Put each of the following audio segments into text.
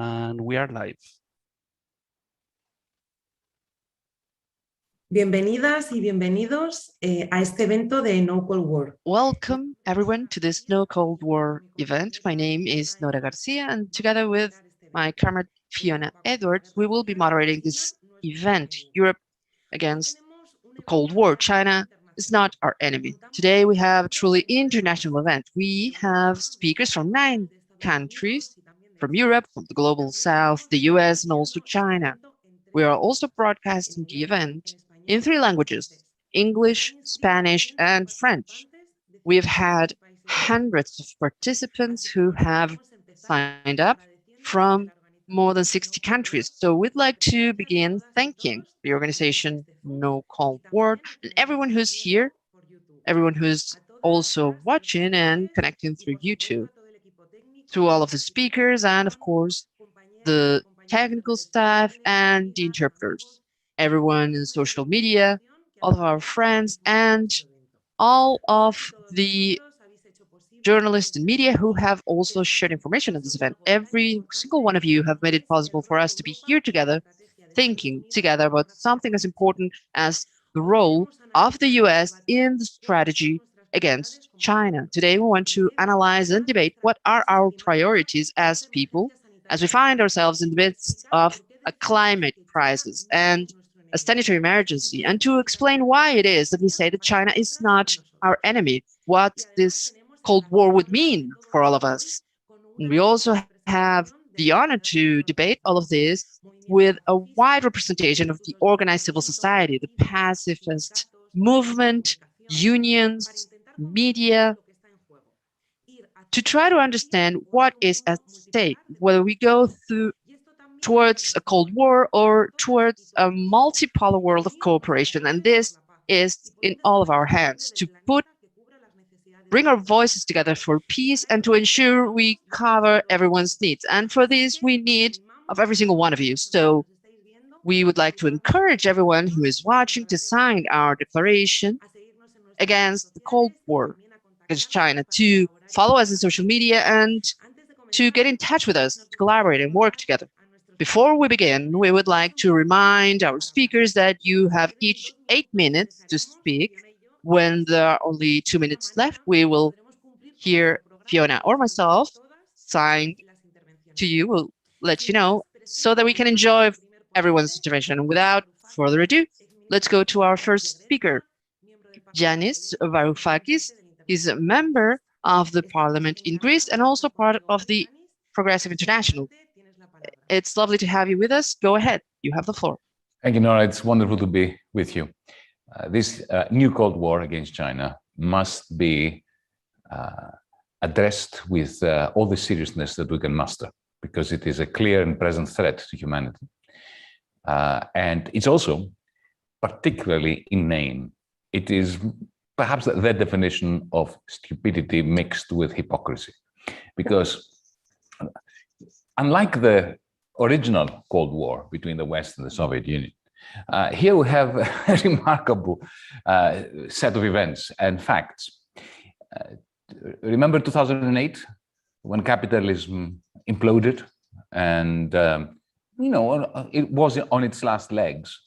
and we are live. Bienvenidas y bienvenidos a este evento de No Cold War. Welcome everyone to this No Cold War event. My name is Nora Garcia, and together with my comrade Fiona Edwards, we will be moderating this event, Europe against the Cold War. China is not our enemy. Today we have a truly international event. We have speakers from 9 countries, from Europe, from the global south, the US, and also China. We are also broadcasting the event in 3 languages, English, Spanish, and French. We have had hundreds of participants who have signed up from more than 60 countries. So we'd like to begin thanking the organization No Cold War and everyone who's here, everyone who's also watching and connecting through YouTube, to all of the speakers and, of course, the technical staff and the interpreters, everyone in social media, all of our friends, and all of the journalists and media who have also shared information on this event. Every single one of you have made it possible for us to be here together, thinking together about something as important as the role of the US in the strategy against China. Today, we want to analyze and debate what are our priorities as people, as we find ourselves in the midst of a climate crisis and a sanitary emergency, and to explain why it is that we say that China is not our enemy, what this Cold War would mean for all of us. And we also have the honor to debate all of this with a wide representation of the organized civil society, the pacifist movement, unions, media, to try to understand what is at stake, whether we go towards a Cold War or towards a multipolar world of cooperation. And this is in all of our hands, to bring our voices together for peace and to ensure we cover everyone's needs. And for this, we need of every single one of you. So we would like to encourage everyone who is watching to sign our declaration against the Cold War against China, to follow us on social media and to get in touch with us, to collaborate and work together. Before we begin, we would like to remind our speakers that you have each 8 minutes to speak. When there are only 2 minutes left, we will hear Fiona or myself sign to you. We'll let you know so that we can enjoy everyone's intervention. And without further ado, let's go to our first speaker, Yanis Varoufakis. He's a member of the parliament in Greece and also part of the Progressive International. It's lovely to have you with us. Go ahead. You have the floor. Thank you, Nora. It's wonderful to be with you. This new Cold War against China must be addressed with all the seriousness that we can muster, because it is a clear and present threat to humanity. And it's also particularly in name. It is perhaps the definition of stupidity mixed with hypocrisy, because unlike the original Cold War between the West and the Soviet Union, here we have a remarkable set of events and facts. Remember 2008, when capitalism imploded and it was on its last legs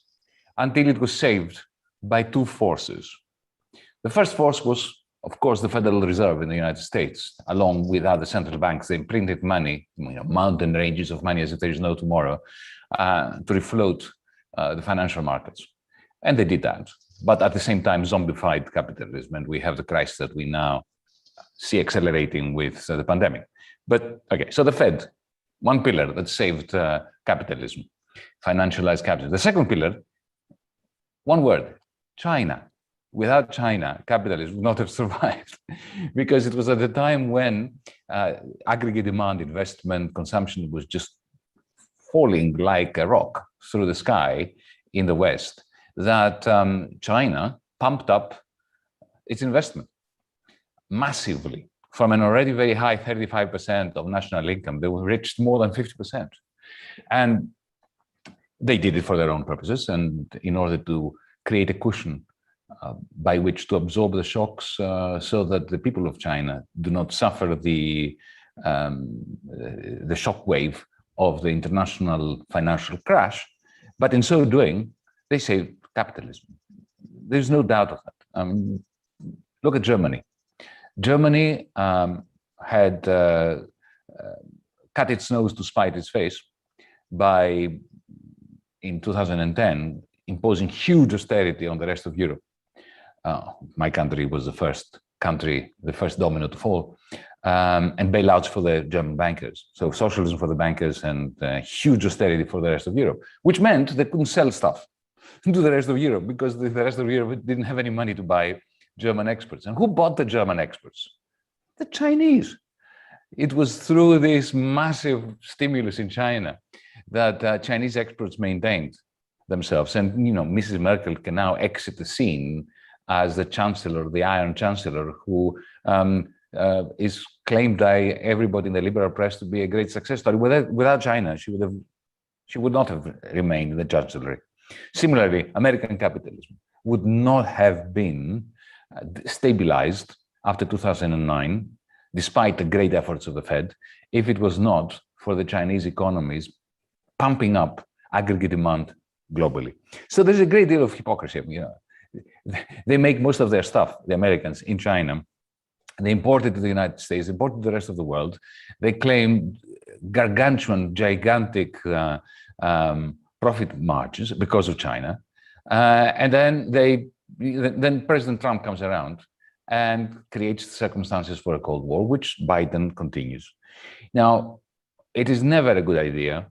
until it was saved by 2 forces. The first force was, of course, the Federal Reserve in the United States, along with other central banks. They printed money, mountain ranges of money as if there is no tomorrow, to refloat the financial markets. And they did that. But at the same time, zombified capitalism. And we have the crisis that we now see accelerating with the pandemic. But okay, so the Fed, one pillar that saved capitalism, financialized capitalism. The second pillar, one word, China. Without China, capitalism would not have survived, because it was at the time when aggregate demand, investment, consumption was just falling like a rock through the sky in the West, that China pumped up its investment massively. From an already very high 35% of national income, they reached more than 50%. And they did it for their own purposes and in order to create a cushion by which to absorb the shocks so that the people of China do not suffer the shock wave of the international financial crash, but in so doing, they saved capitalism. There's no doubt of that. Look at Germany. Germany had cut its nose to spite its face by, in 2010, imposing huge austerity on the rest of Europe. My country was the first domino to fall, and bailouts for the German bankers. So socialism for the bankers and huge austerity for the rest of Europe, which meant they couldn't sell stuff to the rest of Europe because the rest of Europe didn't have any money to buy German exports. And who bought the German exports? The Chinese. It was through this massive stimulus in China that Chinese exports maintained themselves. And, you know, Mrs. Merkel can now exit the scene as the chancellor, the Iron Chancellor, who is claimed by everybody in the liberal press to be a great success story. Without China, she would not have remained in the chancellery. Similarly, American capitalism would not have been stabilized after 2009, despite the great efforts of the Fed, if it was not for the Chinese economies pumping up aggregate demand globally. So there's a great deal of hypocrisy. You know, they make most of their stuff, the Americans, in China. They import it to the United States, import it to the rest of the world. They claim gargantuan, gigantic profit margins because of China. And then President Trump comes around and creates circumstances for a Cold War, which Biden continues. Now, it is never a good idea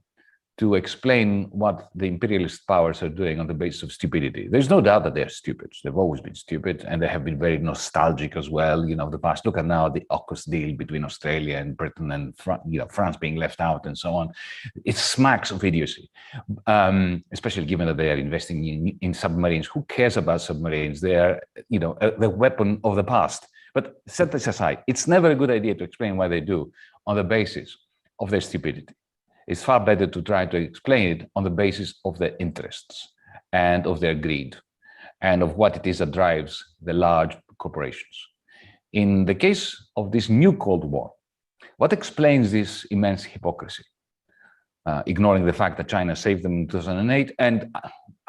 to explain what the imperialist powers are doing on the basis of stupidity. There's no doubt that they're stupid. They've always been stupid, and they have been very nostalgic as well. You know, the past. Look at now the AUKUS deal between Australia and Britain, and France being left out, and so on. It smacks of idiocy, especially given that they are investing in submarines. Who cares about submarines? They are, you know, the weapon of the past. But set this aside. It's never a good idea to explain why they do on the basis of their stupidity. It's far better to try to explain it on the basis of their interests and of their greed and of what it is that drives the large corporations. In the case of this new Cold War, what explains this immense hypocrisy? Ignoring the fact that China saved them in 2008 and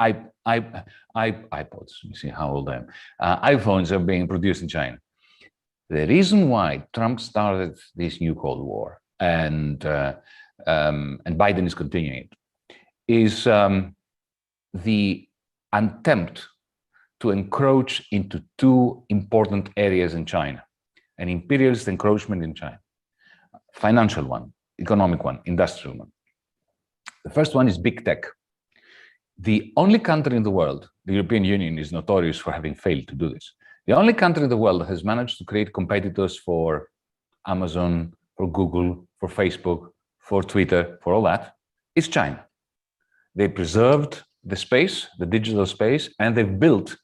iPods, you see how old I am, iPhones are being produced in China. The reason why Trump started this new Cold War and Biden is continuing it, is the attempt to encroach into two important areas in China, an imperialist encroachment in China, financial one, economic one, industrial one. The first one is big tech. The only country in the world, the European Union is notorious for having failed to do this. The only country in the world that has managed to create competitors for Amazon, for Google, for Facebook, for Twitter, for all that, is China. They preserved the space, the digital space, and they've built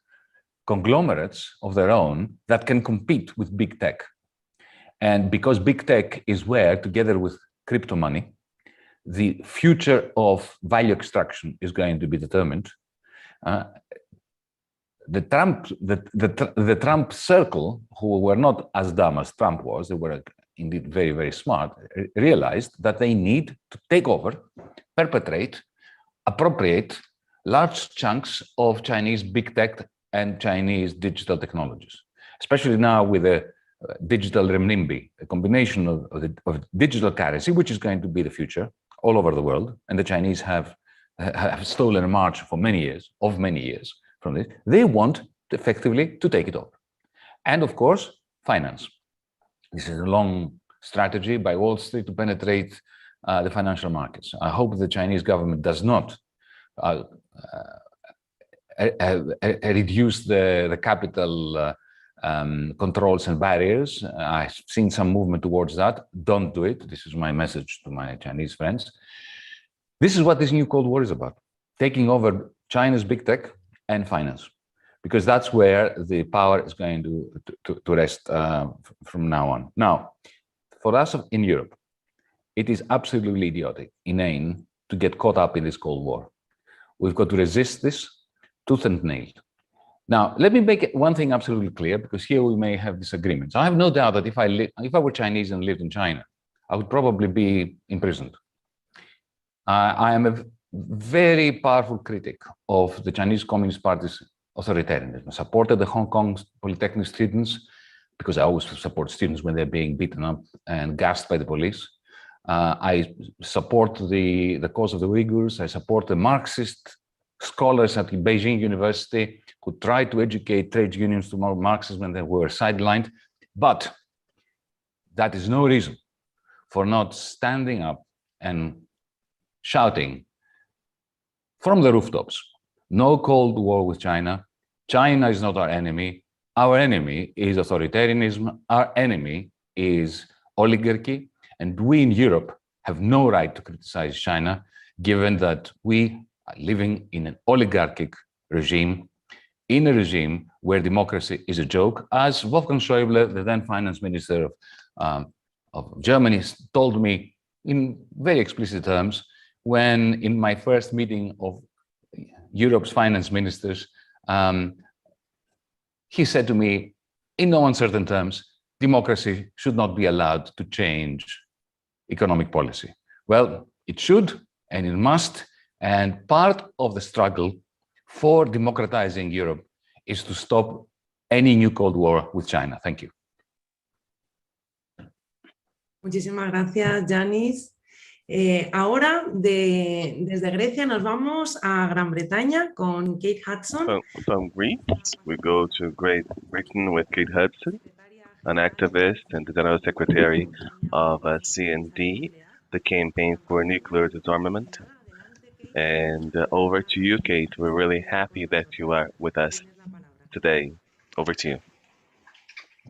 conglomerates of their own that can compete with big tech. And because big tech is where, together with crypto money, the future of value extraction is going to be determined, the Trump circle, who were not as dumb as Trump was, they were indeed very, very smart, realized that they need to take over, perpetrate, appropriate large chunks of Chinese big tech and Chinese digital technologies, especially now with the digital renminbi, a combination of digital currency, which is going to be the future all over the world. And the Chinese have stolen a march for many years from this. They want effectively to take it over. And of course, finance. This is a long strategy by Wall Street to penetrate the financial markets. I hope the Chinese government does not reduce the capital controls and barriers. I've seen some movement towards that. Don't do it. This is my message to my Chinese friends. This is what this new Cold War is about, taking over China's big tech and finance, because that's where the power is going to rest from now on. Now, for us in Europe, it is absolutely idiotic, inane, to get caught up in this Cold War. We've got to resist this tooth and nail. Now, let me make one thing absolutely clear, because here we may have disagreements. I have no doubt that if I were Chinese and lived in China, I would probably be imprisoned. I am a very powerful critic of the Chinese Communist Party's authoritarianism. I supported the Hong Kong Polytechnic students because I always support students when they're being beaten up and gassed by the police. I support the cause of the Uyghurs. I support the Marxist scholars at Beijing University who tried to educate trade unions to more Marxism and they were sidelined. But that is no reason for not standing up and shouting from the rooftops, no Cold War with China. China is not our enemy. Our enemy is authoritarianism. Our enemy is oligarchy. And we in Europe have no right to criticize China, given that we are living in an oligarchic regime, in a regime where democracy is a joke. As Wolfgang Schäuble, the then finance minister of Germany, told me in very explicit terms, when in my first meeting of Europe's finance ministers, he said to me, in no uncertain terms, democracy should not be allowed to change economic policy. Well, it should and it must, and part of the struggle for democratizing Europe is to stop any new Cold War with China. Thank you. Muchísimas gracias, Yanis. Ahora, desde Grecia, nos vamos a Gran Bretaña con Kate Hudson. From Greece, we go to Great Britain with Kate Hudson, an activist and the General Secretary of CND, the Campaign for Nuclear Disarmament. And over to you, Kate. We're really happy that you are with us today. Over to you.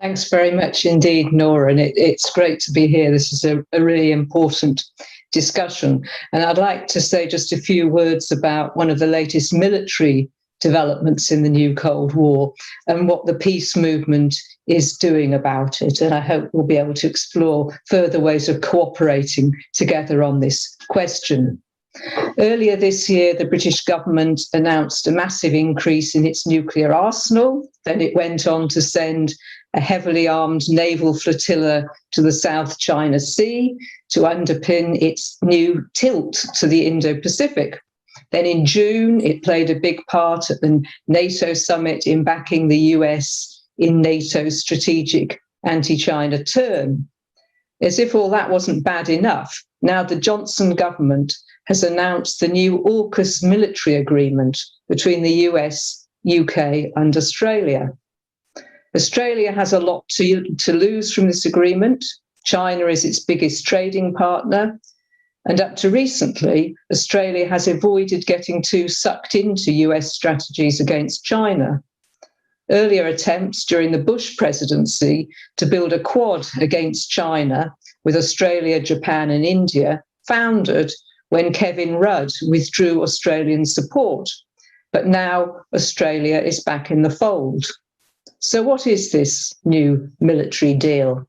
Thanks very much indeed, Nora, and it's great to be here. This is a really important discussion. And I'd like to say just a few words about one of the latest military developments in the new Cold War and what the peace movement is doing about it. And I hope we'll be able to explore further ways of cooperating together on this question. Earlier this year, the British government announced a massive increase in its nuclear arsenal. Then it went on to send a heavily armed naval flotilla to the South China Sea to underpin its new tilt to the Indo-Pacific. Then in June, it played a big part at the NATO Summit in backing the US in NATO's strategic anti-China turn. As if all that wasn't bad enough, now the Johnson government has announced the new AUKUS military agreement between the US, UK and Australia. Australia has a lot to lose from this agreement. China is its biggest trading partner. And up to recently, Australia has avoided getting too sucked into US strategies against China. Earlier attempts during the Bush presidency to build a quad against China with Australia, Japan and India foundered when Kevin Rudd withdrew Australian support. But now Australia is back in the fold. So what is this new military deal?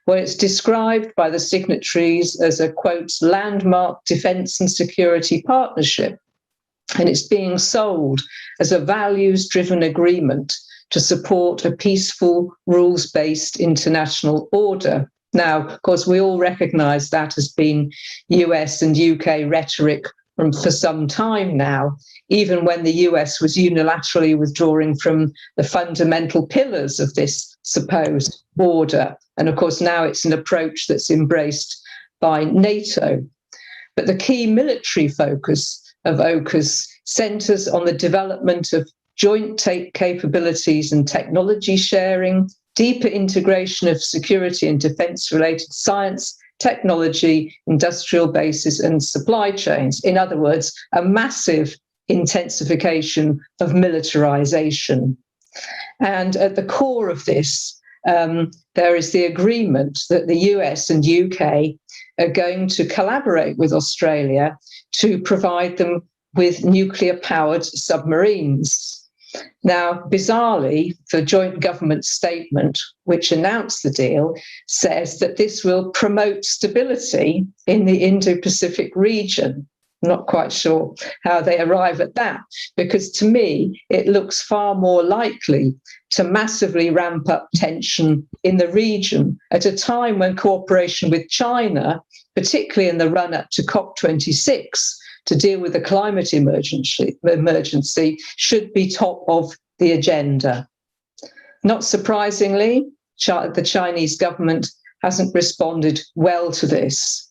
Well, it's described by the signatories as a, quote, landmark defence and security partnership. And it's being sold as a values-driven agreement to support a peaceful, rules-based international order. Now, of course, we all recognise that has been US and UK rhetoric for some time now, even when the US was unilaterally withdrawing from the fundamental pillars of this supposed order. And of course, now it's an approach that's embraced by NATO. But the key military focus of AUKUS centres on the development of joint capabilities and technology sharing, deeper integration of security and defence-related science, technology, industrial bases and supply chains. In other words, a massive intensification of militarization. And at the core of this, there is the agreement that the US and UK are going to collaborate with Australia to provide them with nuclear-powered submarines. Now, bizarrely, the joint government statement, which announced the deal, says that this will promote stability in the Indo-Pacific region. not quite sure how they arrive at that, because to me, it looks far more likely to massively ramp up tension in the region at a time when cooperation with China, particularly in the run-up to COP26, to deal with the climate emergency, should be top of the agenda. Not surprisingly, the Chinese government hasn't responded well to this.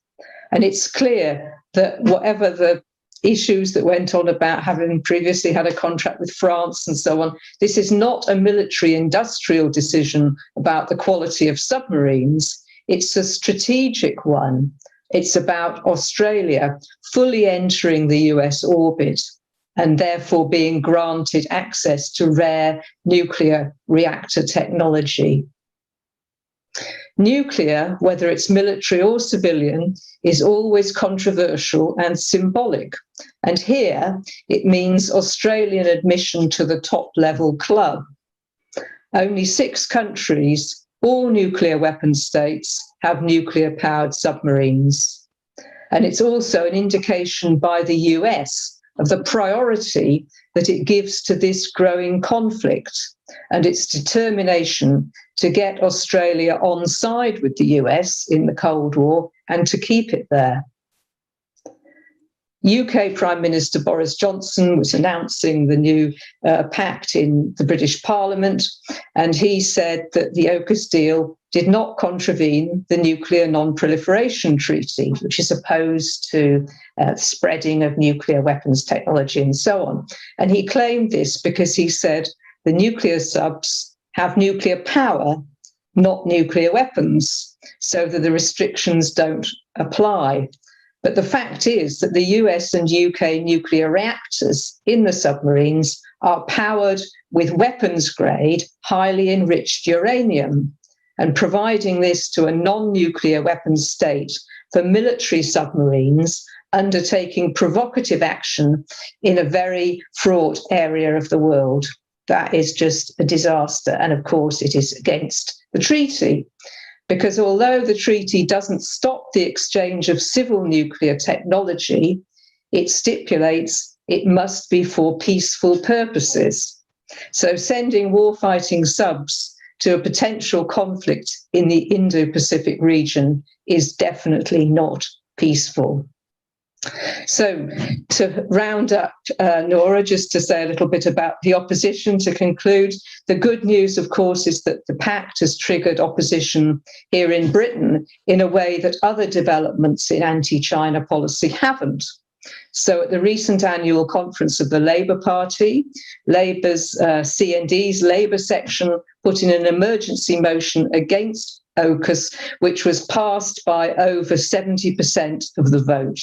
And it's clear that whatever the issues that went on about having previously had a contract with France and so on, this is not a military industrial decision about the quality of submarines. It's a strategic one. It's about Australia fully entering the US orbit and therefore being granted access to rare nuclear reactor technology. Nuclear, whether it's military or civilian, is always controversial and symbolic. And here it means Australian admission to the top-level club. Only 6 countries, all nuclear weapon states, have nuclear-powered submarines. And it's also an indication by the US of the priority that it gives to this growing conflict and its determination to get Australia on side with the US in the Cold War and to keep it there. UK Prime Minister Boris Johnson was announcing the new pact in the British Parliament, and he said that the AUKUS deal did not contravene the Nuclear Non-Proliferation Treaty, which is opposed to spreading of nuclear weapons technology and so on. And he claimed this because he said the nuclear subs have nuclear power, not nuclear weapons, so that the restrictions don't apply. But the fact is that the US and UK nuclear reactors in the submarines are powered with weapons-grade, highly enriched uranium, and providing this to a non-nuclear weapons state for military submarines undertaking provocative action in a very fraught area of the world. That is just a disaster. And of course, it is against the treaty. Because although the treaty doesn't stop the exchange of civil nuclear technology, it stipulates it must be for peaceful purposes. So sending warfighting subs to a potential conflict in the Indo-Pacific region is definitely not peaceful. So to round up, Nora, just to say a little bit about the opposition to conclude, the good news, of course, is that the pact has triggered opposition here in Britain in a way that other developments in anti-China policy haven't. So at the recent annual conference of the Labour Party, Labour's CND's Labour section put in an emergency motion against AUKUS, which was passed by over 70% of the vote.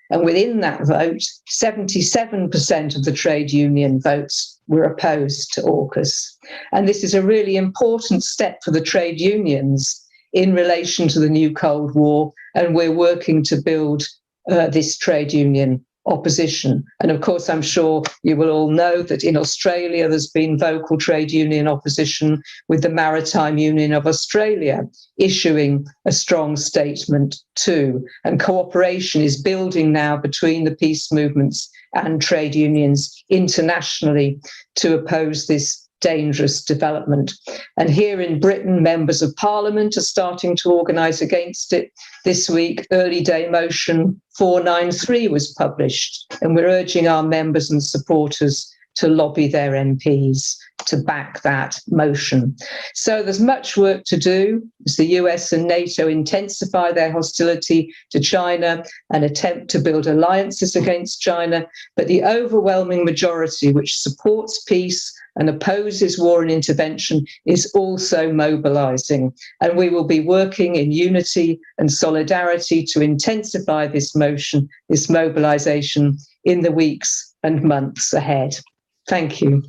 And within that vote, 77% of the trade union votes were opposed to AUKUS. And this is a really important step for the trade unions in relation to the new Cold War. And we're working to build this trade union opposition. And of course, I'm sure you will all know that in Australia, there's been vocal trade union opposition, with the Maritime Union of Australia issuing a strong statement too. And cooperation is building now between the peace movements and trade unions internationally to oppose this dangerous development. And here in Britain, members of Parliament are starting to organise against it. This week, Early Day Motion 493 was published, and we're urging our members and supporters to lobby their MPs to back that motion. So there's much work to do as the US and NATO intensify their hostility to China and attempt to build alliances against China. But the overwhelming majority, which supports peace and opposes war and intervention, is also mobilizing. And we will be working in unity and solidarity to intensify this motion, this mobilization, in the weeks and months ahead. Thank you.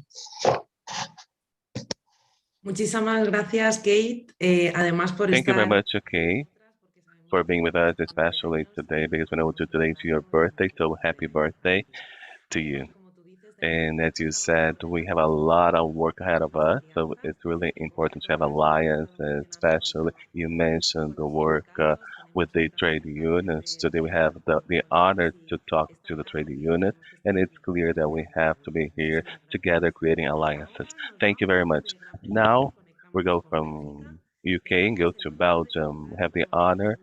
Muchísimas gracias, Kate. Además por Thank you very estar... much, Kate, for being with us, especially today, because we know today's your birthday, so happy birthday to you. And as you said, we have a lot of work ahead of us, so it's really important to have alliance, especially you mentioned the work with the trade unions. Today we have the honor to talk to the trade unions, and it's clear that we have to be here together creating alliances. Thank you very much. Now we go from UK and go to Belgium. We have the honor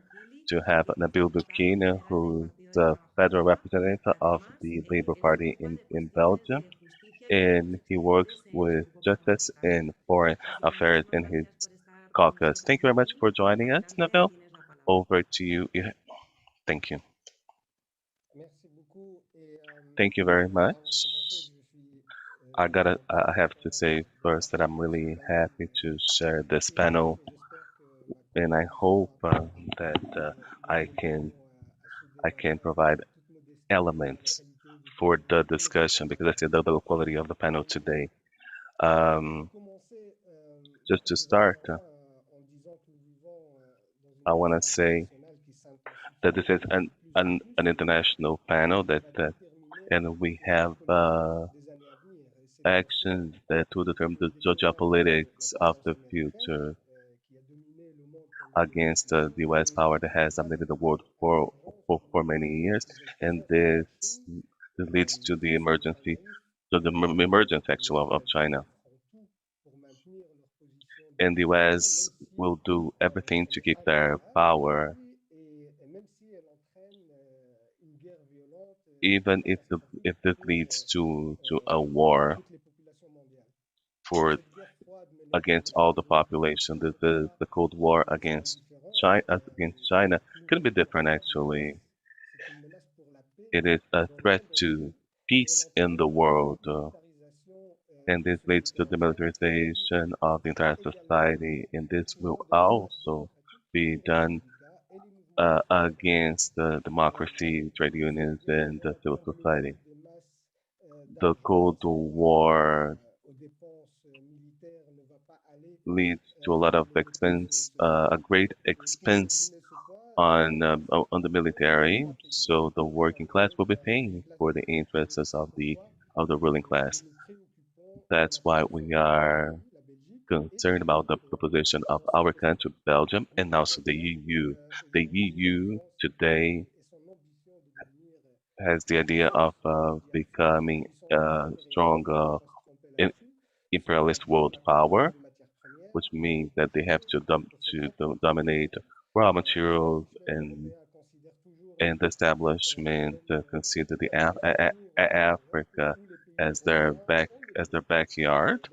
to have Nabil Boukili, who's the federal representative of the Labour Party in Belgium, and he works with justice and foreign affairs in his caucus. Thank you very much for joining us, Nabil. Over to you. Thank you. Thank you very much. I have to say first that I'm really happy to share this panel, and I hope that I can provide elements for the discussion because I see the quality of the panel today. Just to start, I want to say that this is an international panel and we have actions that will determine the geopolitics of the future against the US power that has dominated the world for many years, and this leads to the emergence actually of China. And the US will do everything to keep their power, even if this leads to a war against all the population. The Cold War against China could be different actually. It is a threat to peace in the world, and this leads to the militarization of the entire society, and this will also be done against the democracy, trade unions, and the civil society. The Cold War leads to a lot of expense, a great expense on the military. So the working class will be paying for the interests of the ruling class. That's why we are concerned about the position of our country, Belgium, and also the EU. The EU today has the idea of becoming a strong imperialist world power, which means that they have to dominate raw materials and the establishment consider the Africa as their backyard,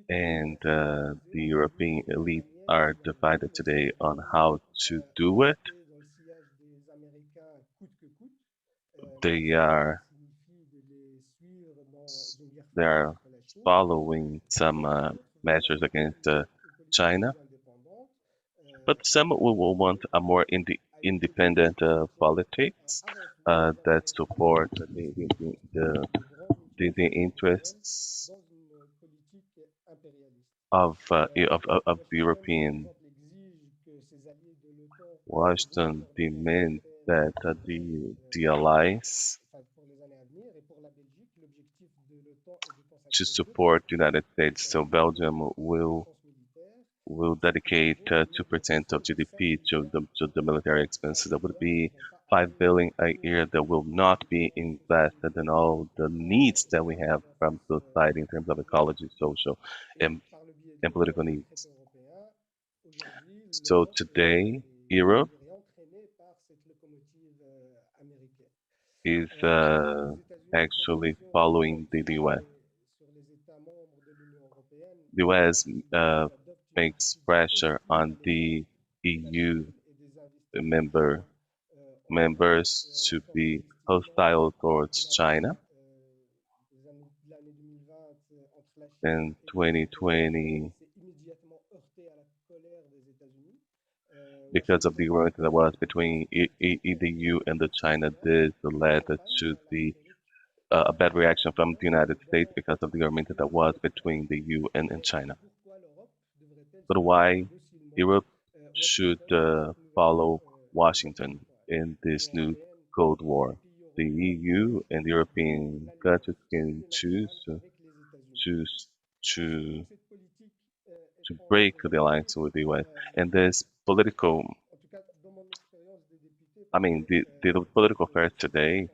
and the European elite are divided today on how to do it. They are following some measures against China, but some will want a more independent politics that support the interests of the European. Washington demands that the allies to support the United States. So Belgium will dedicate 2% of GDP to the military expenses. That would be 5 billion a year that will not be invested in all the needs that we have from society in terms of ecology, social, and political needs. So today, Europe is actually following the US. The US makes pressure on the EU members to be hostile towards China. In 2020, because of the war that was between the EU and the China, this led to a bad reaction from the United States because of the agreement that was between the EU and China. But why Europe should follow Washington in this new Cold War? The EU and the European countries can choose to break the alliance with the US. And this political, I mean, the political affairs today,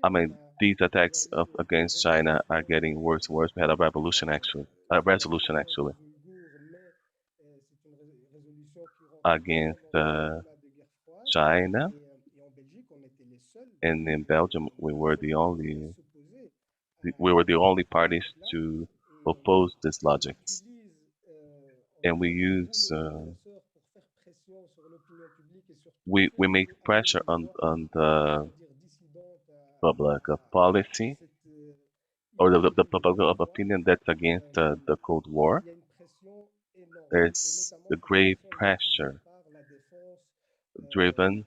I mean, these attacks against China are getting worse and worse. We had a resolution actually against China, and in Belgium we were the only parties to oppose this logic, and we use we make pressure on the public policy or the public opinion that's against the Cold War. There's a great pressure driven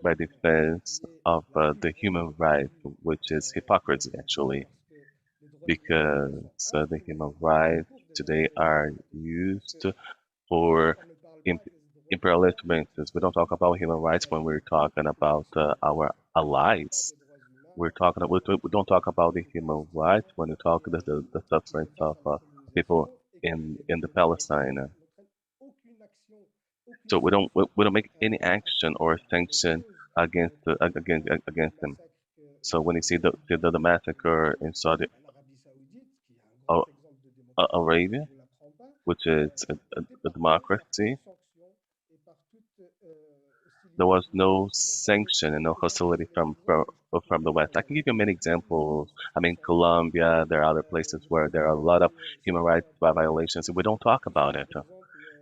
by defense of the human rights, which is hypocrisy actually, because the human rights today are used for imperialist purposes. We don't talk about human rights when we're talking about our allies. We don't talk about the human rights when we talk the sufferance of people in the Palestine. So we don't make any action or sanction against them. So when you see the massacre in Saudi Arabia, which is a democracy, there was no sanction and no hostility from the West. I can give you many examples. I mean, Colombia, there are other places where there are a lot of human rights violations, and we don't talk about it.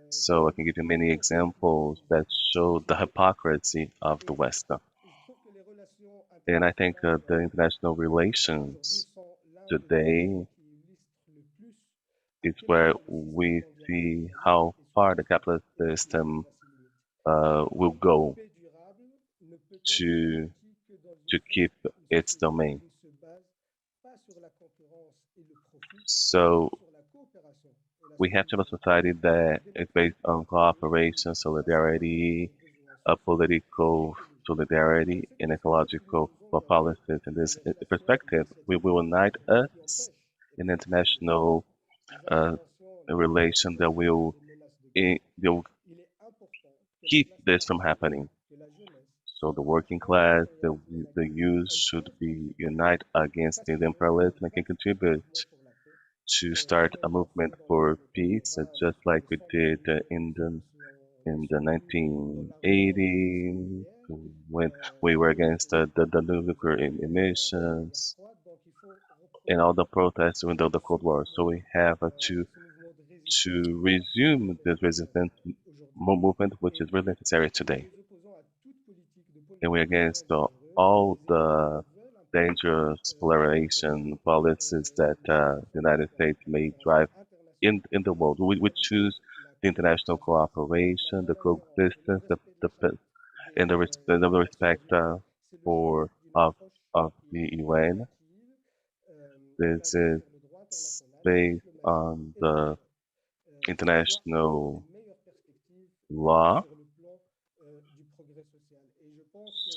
So I can give you many examples that show the hypocrisy of the West. And I think the international relations today is where we see how far the capitalist system will go to keep its domain. So we have to have a society that is based on cooperation, solidarity, political solidarity, and ecological policies. In this perspective, we will unite us in international relation that will keep this from happening. So the working class, the youth should be united against the imperialism and can contribute to start a movement for peace, just like we did in the 1980s when we were against the nuclear emissions and all the protests during the Cold War. So we have to resume this resistance movement, which is really necessary today. And we're against all the dangerous polarization policies that the United States may drive in the world. We choose the international cooperation, the coexistence, and the respect for of the UN. This is based on the international law,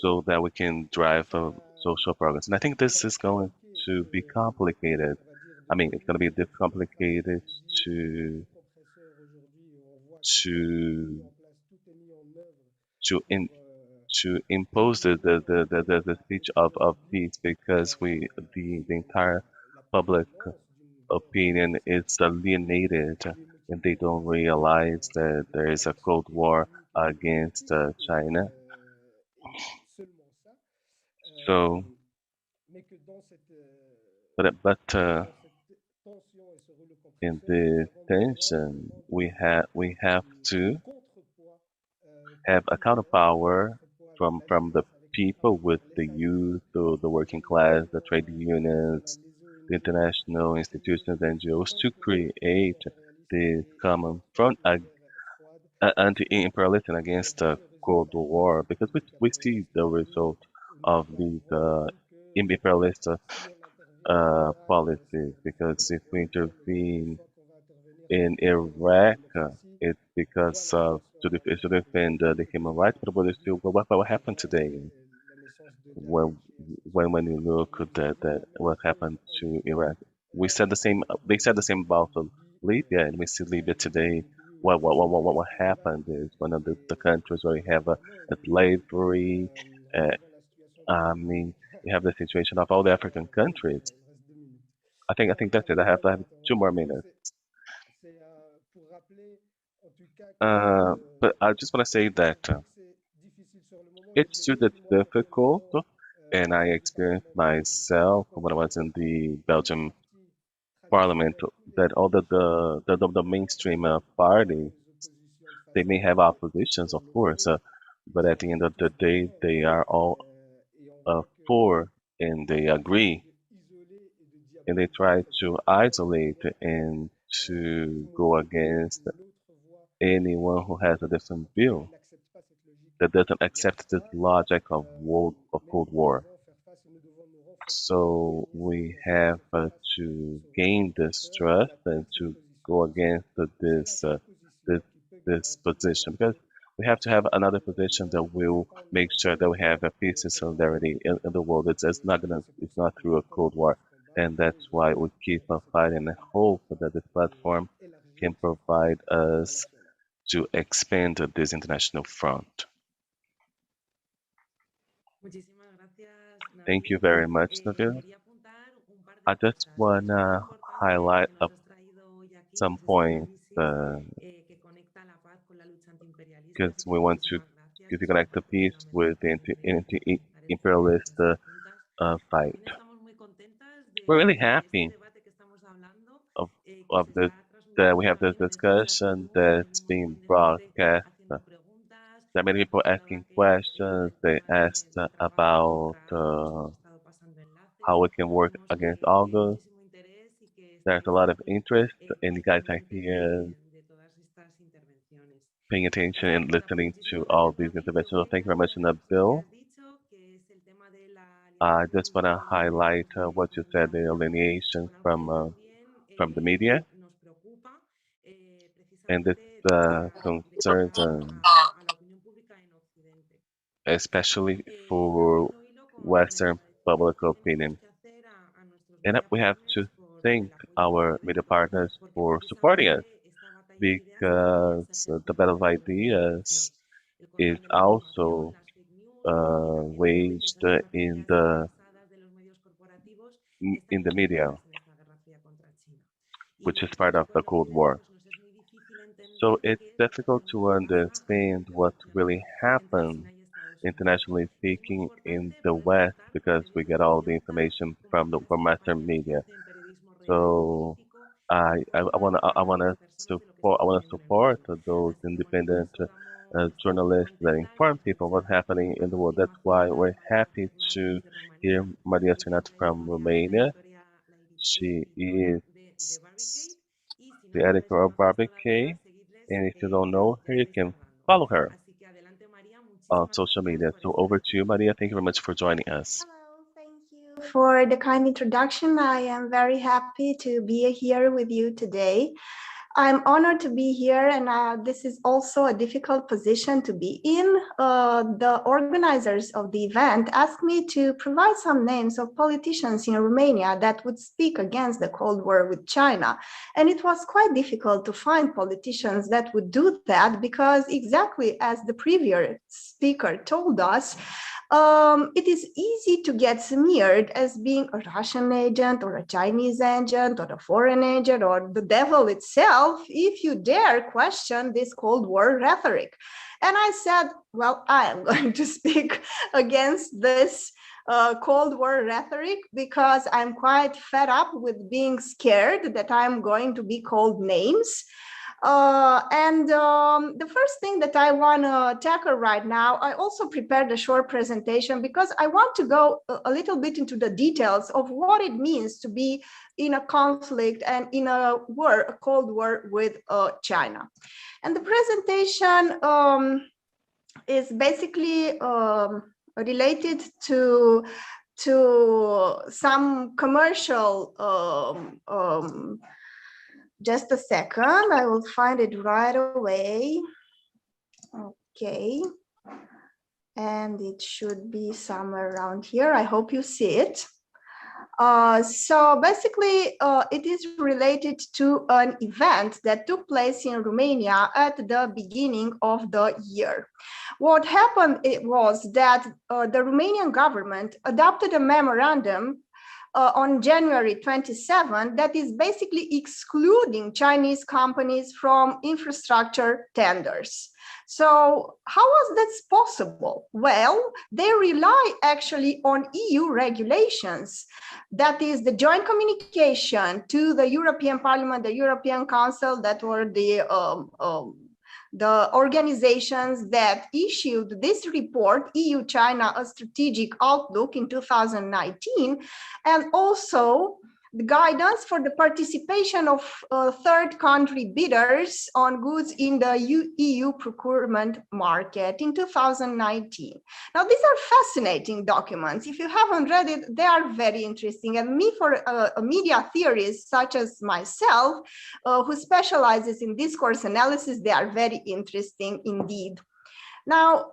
so that we can drive social progress. And I think this is going to be complicated. I mean, it's going to be complicated to impose the speech of peace, because the entire public opinion is alienated, and they don't realize that there is a Cold War against China. So, but in the tension, we have to have a counterpower from the people, with the youth, the working class, the trade unions, the international institutions, NGOs, to create this common front anti-imperialism against the Cold War, because we see the result of these imperialist policies. Because if we intervene in Iraq, it's because to defend the human rights, but still, what happened today? When you look at what happened to Iraq, we said the same. They said the same about Libya, and we see Libya today. What happened is one of the countries where we have a slavery. I mean, we have the situation of all the African countries. I think that's it. I have 2 more minutes. But I just want to say that it's true that it's difficult, and I experienced myself when I was in the Belgium Parliament that all the mainstream parties, they may have oppositions, of course, but at the end of the day, they are all for and they agree, and they try to isolate and to go against anyone who has a different view that doesn't accept this logic of Cold War. So we have to gain this trust and to go against this this position, because we have to have another position that will make sure that we have a peace and solidarity in the world. It's not through a Cold War, and that's why we keep on fighting and hope that this platform can provide us to expand this international front. Thank you very much, Nabil. I just want to highlight some points because we want to connect the peace with the anti-imperialist fight. We're really happy of, of the, that we have this discussion that's being broadcast. There are many people asking questions. They asked about how we can work against all those. There's a lot of interest, and you guys are here paying attention and listening to all these interventions. So thank you very much, Nabil. I just want to highlight what you said, the alienation from the media, and this concerns, especially for Western public opinion. And we have to thank our media partners for supporting us, because the battle of ideas is also waged in the media, which is part of the Cold War. So it's difficult to understand what really happened, internationally speaking, in the West, because we get all the information from Western media. So I want to support those independent journalists that inform people what's happening in the world. That's why we're happy to hear Maria Cernat from Romania. She is the editor of Barricade, and if you don't know her, you can follow her on social media. So over to you, Maria. Thank you very much for joining us. Hello, thank you for the kind introduction. I am very happy to be here with you today. I'm honored to be here, and this is also a difficult position to be in. The organizers of the event asked me to provide some names of politicians in Romania that would speak against the Cold War with China. And it was quite difficult to find politicians that would do that, because exactly as the previous speaker told us, it is easy to get smeared as being a Russian agent or a Chinese agent or a foreign agent or the devil itself if you dare question this Cold War rhetoric. And I said, well, I am going to speak against this Cold War rhetoric, because I'm quite fed up with being scared that I'm going to be called names. The first thing that I want to tackle right now, I also prepared a short presentation because I want to go a little bit into the details of what it means to be in a conflict and in a war, a Cold War with China. And the presentation is basically related to some commercial just a second, I will find it right away. Okay. And it should be somewhere around here. I hope you see it. So basically, it is related to an event that took place in Romania at the beginning of the year. What happened was that the Romanian government adopted a memorandum on January 27 that is basically excluding Chinese companies from infrastructure tenders. So how was that possible? Well, they rely actually on EU regulations. That is the joint communication to the European Parliament, the European Council, that were the organizations that issued this report, EU-China, a strategic outlook in 2019, and also the guidance for the participation of third country bidders on goods in the EU procurement market in 2019. Now, these are fascinating documents. If you haven't read it, they are very interesting. And me, for a media theorist such as myself, who specializes in discourse analysis, they are very interesting indeed. Now,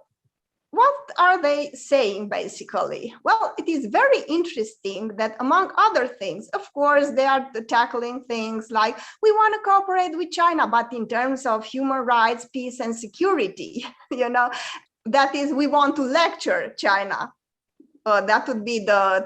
what are they saying basically? Well, it is very interesting that among other things, of course, they are tackling things like we want to cooperate with China, but in terms of human rights, peace and security, you know, that is, we want to lecture China. That would be the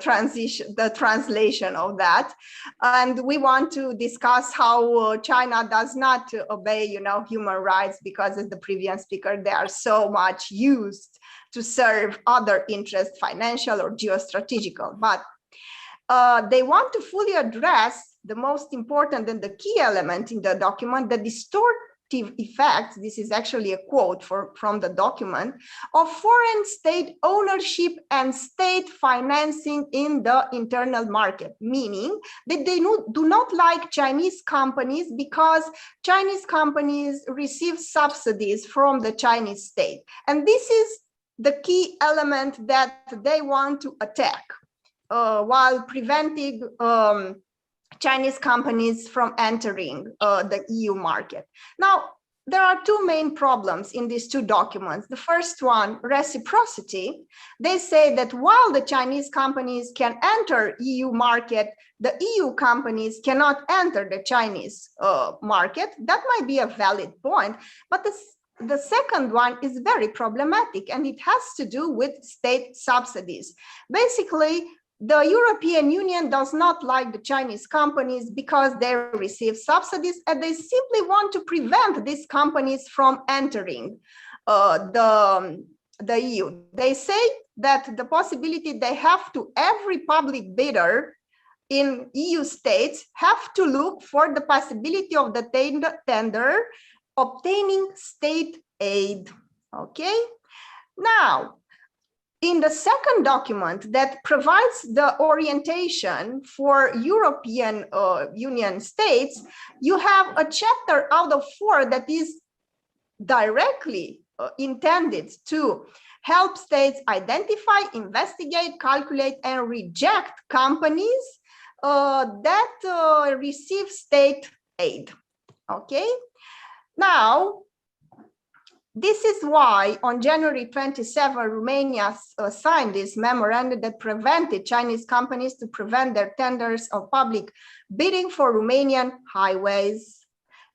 translation of that. And we want to discuss how China does not obey, you know, human rights because, as the previous speaker, they are so much used to serve other interests, financial or geostrategical. But they want to fully address the most important and the key element in the document, the distortive effects, this is actually a quote from the document, of foreign state ownership and state financing in the internal market, meaning that they do not like Chinese companies because Chinese companies receive subsidies from the Chinese state. And this is the key element that they want to attack while preventing Chinese companies from entering the EU market. Now, there are two main problems in these two documents. The first one, reciprocity. They say that while the Chinese companies can enter EU market, the EU companies cannot enter the Chinese market. That might be a valid point, but the second one is very problematic, and it has to do with state subsidies. Basically, the European Union does not like the Chinese companies because they receive subsidies, and they simply want to prevent these companies from entering the EU. They say that the possibility they have to, every public bidder in EU states have to look for the possibility of the tender obtaining state aid. Okay, now in the second document that provides the orientation for European Union states, you have a chapter out of 4 that is directly intended to help states identify, investigate, calculate, and reject companies that receive state aid. Okay. Now, this is why on January 27, Romania signed this memorandum that prevented Chinese companies to prevent their tenders of public bidding for Romanian highways.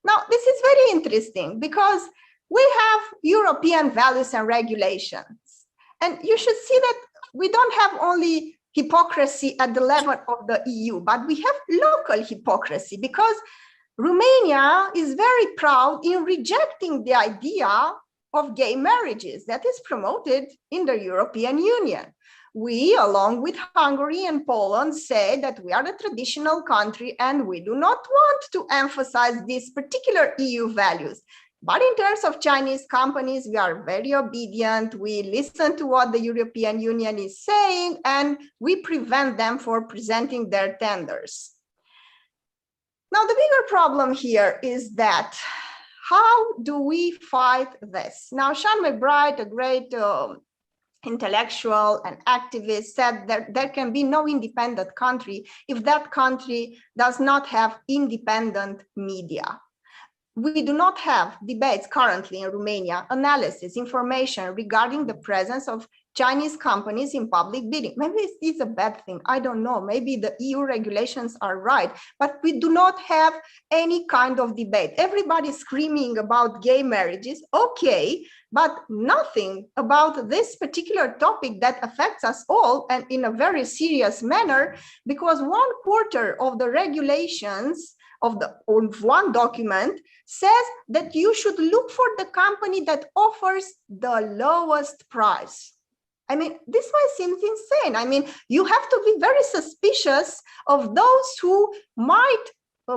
Now, this is very interesting because we have European values and regulations. And you should see that we don't have only hypocrisy at the level of the EU, but we have local hypocrisy because Romania is very proud in rejecting the idea of gay marriages that is promoted in the European Union. We, along with Hungary and Poland, say that we are a traditional country and we do not want to emphasize these particular EU values. But in terms of Chinese companies, we are very obedient. We listen to what the European Union is saying, and we prevent them from presenting their tenders. Now, the bigger problem here is that how do we fight this? Now, Sean McBride, a great intellectual and activist, said that there can be no independent country if that country does not have independent media. We do not have debates currently in Romania, analysis, information regarding the presence of Chinese companies in public bidding. Maybe it's a bad thing, I don't know, maybe the EU regulations are right, but we do not have any kind of debate. Everybody's screaming about gay marriages, okay, but nothing about this particular topic that affects us all, and in a very serious manner, because 1/4 of the regulations of one document says that you should look for the company that offers the lowest price. I mean, this might seem insane. I mean, you have to be very suspicious of those who might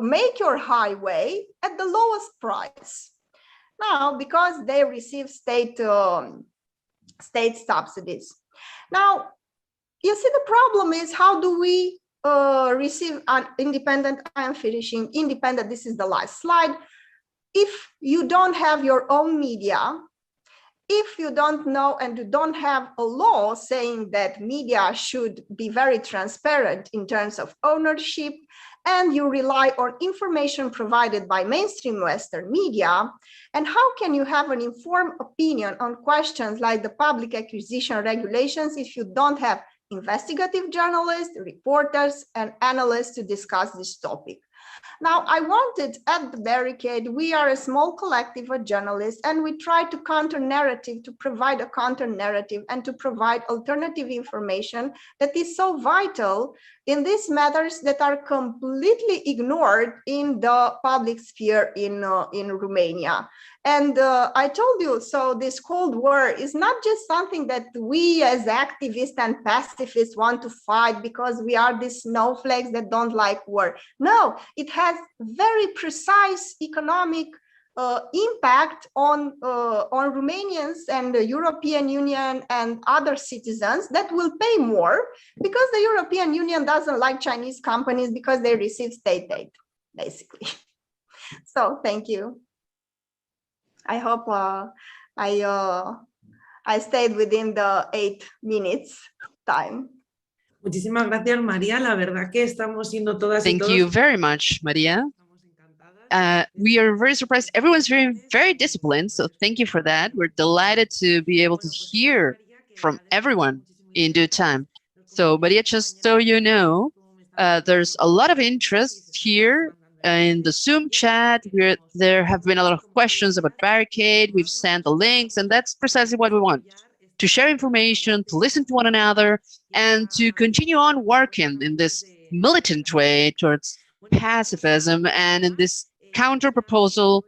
make your highway at the lowest price. Now, because they receive state subsidies. Now, you see, the problem is, how do we receive an independent? I am finishing independent. This is the last slide. If you don't have your own media, if you don't know and you don't have a law saying that media should be very transparent in terms of ownership, and you rely on information provided by mainstream Western media, and how can you have an informed opinion on questions like the public acquisition regulations if you don't have investigative journalists, reporters, and analysts to discuss this topic? Now, I wanted at the Barricade, we are a small collective of journalists, and we try to counter narrative, to provide a counter narrative and to provide alternative information that is so vital in these matters that are completely ignored in the public sphere in Romania. And I told you, so this Cold War is not just something that we as activists and pacifists want to fight because we are these snowflakes that don't like war. No, it has very precise economic impact on Romanians and the European Union and other citizens that will pay more because the European Union doesn't like Chinese companies because they receive state aid, basically. So thank you. I hope I stayed within the 8 minutes time. Muchísimas gracias, María. La verdad que estamos siendo todas y todos. Thank you very much, Maria. We are very surprised. Everyone's very disciplined, so thank you for that. We're delighted to be able to hear from everyone in due time. So, Maria, just so you know, there's a lot of interest here in the Zoom chat. There have been a lot of questions about Barricade. We've sent the links, and that's precisely what we want. To share information, to listen to one another, and to continue on working in this militant way towards pacifism and in this counter proposal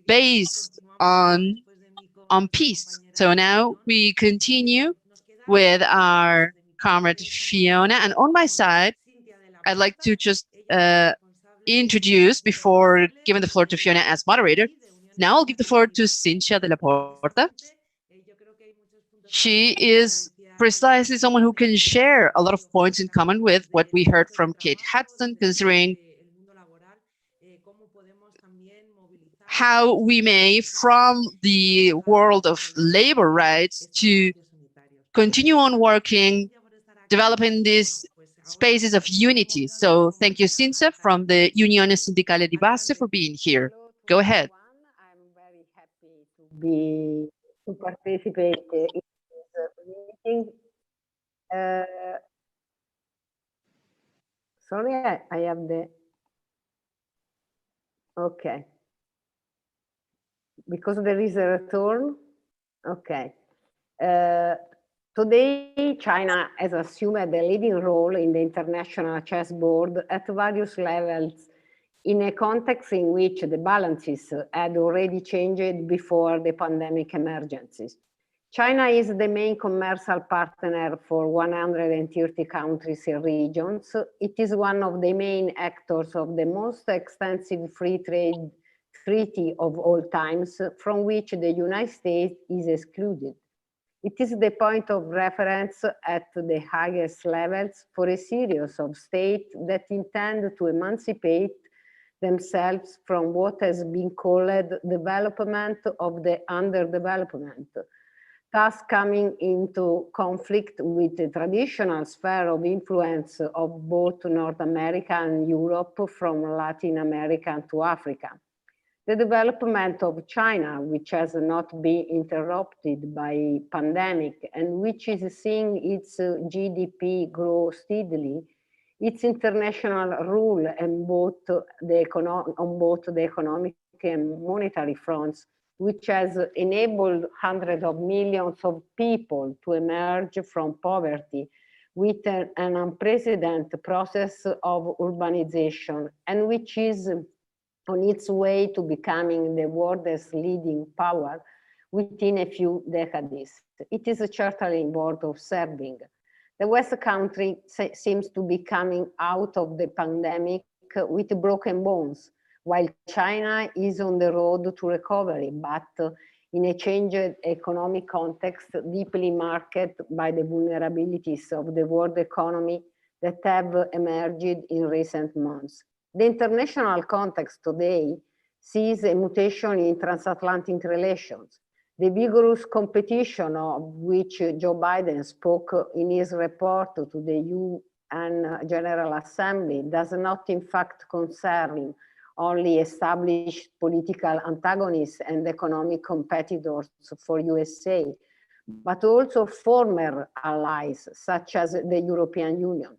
based on peace. So now we continue with our comrade Fiona, and on my side, I'd like to just introduce, before giving the floor to Fiona as moderator, now I'll give the floor to Cinzia de la Porta. She is precisely someone who can share a lot of points in common with what we heard from Kate Hudson, considering how we may, from the world of labor rights, to continue on working, developing these spaces of unity. So thank you, Cinzia, from the Unione Sindacale di Base, for being here. Go ahead. I'm very happy to participate in this meeting. Sorry, I have the... Okay. Because there is a return. Okay. Today, China has assumed a leading role in the international chessboard at various levels, in a context in which the balances had already changed before the pandemic emergencies. China is the main commercial partner for 130 countries and regions. It is one of the main actors of the most extensive free trade treaty of all times, from which the United States is excluded. It is the point of reference at the highest levels for a series of states that intend to emancipate themselves from what has been called development of the underdevelopment, thus coming into conflict with the traditional sphere of influence of both North America and Europe, from Latin America to Africa. The development of China, which has not been interrupted by pandemic and which is seeing its GDP grow steadily, its international rule on both the economic and monetary fronts, which has enabled hundreds of millions of people to emerge from poverty with an unprecedented process of urbanization, and which is on its way to becoming the world's leading power within a few decades. It is certainly worth observing. The West country seems to be coming out of the pandemic with broken bones, while China is on the road to recovery, but in a changed economic context deeply marked by the vulnerabilities of the world economy that have emerged in recent months. The international context today sees a mutation in transatlantic relations. The vigorous competition of which Joe Biden spoke in his report to the UN General Assembly does not in fact concern only established political antagonists and economic competitors for USA, but also former allies such as the European Union.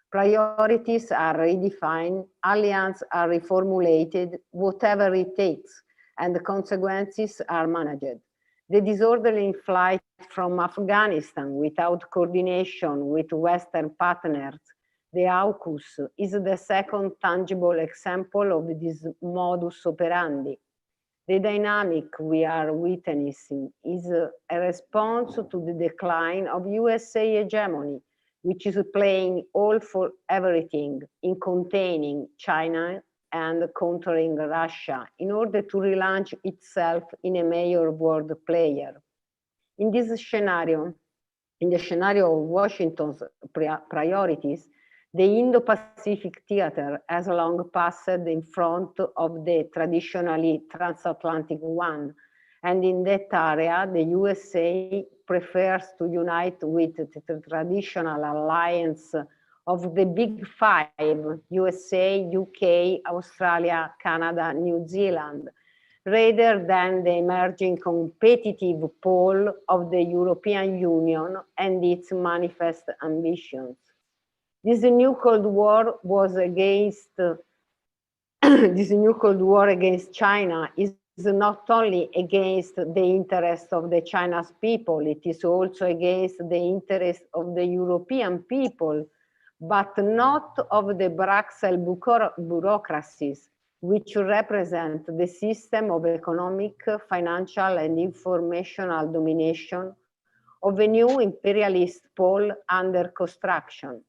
Priorities are redefined, alliances are reformulated, whatever it takes, and the consequences are managed. The disorderly flight from Afghanistan without coordination with Western partners, the AUKUS, is the second tangible example of this modus operandi. The dynamic we are witnessing is a response to the decline of USA hegemony, which is playing all for everything in containing China and countering Russia in order to relaunch itself in a major world player. In this scenario, in the scenario of Washington's priorities, the Indo-Pacific theater has long passed in front of the traditionally transatlantic one, and in that area, the USA prefers to unite with the traditional alliance of the Big Five, USA, UK, Australia, Canada, New Zealand, rather than the emerging competitive pole of the European Union and its manifest ambitions. This new Cold War was against this new Cold War against China is not only against the interest of the Chinese people, it is also against the interest of the European people, but not of the Brussels bureaucracies, which represent the system of economic, financial, and informational domination of a new imperialist pole under construction.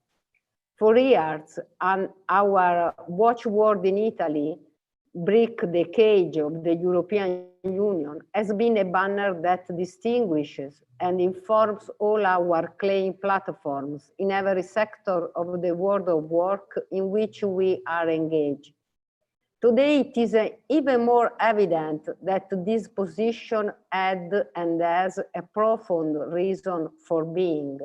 For years, our watchword in Italy, "Break the cage of the European Union," has been a banner that distinguishes and informs all our claim platforms in every sector of the world of work in which we are engaged. Today, it is even more evident that this position had and has a profound reason for being.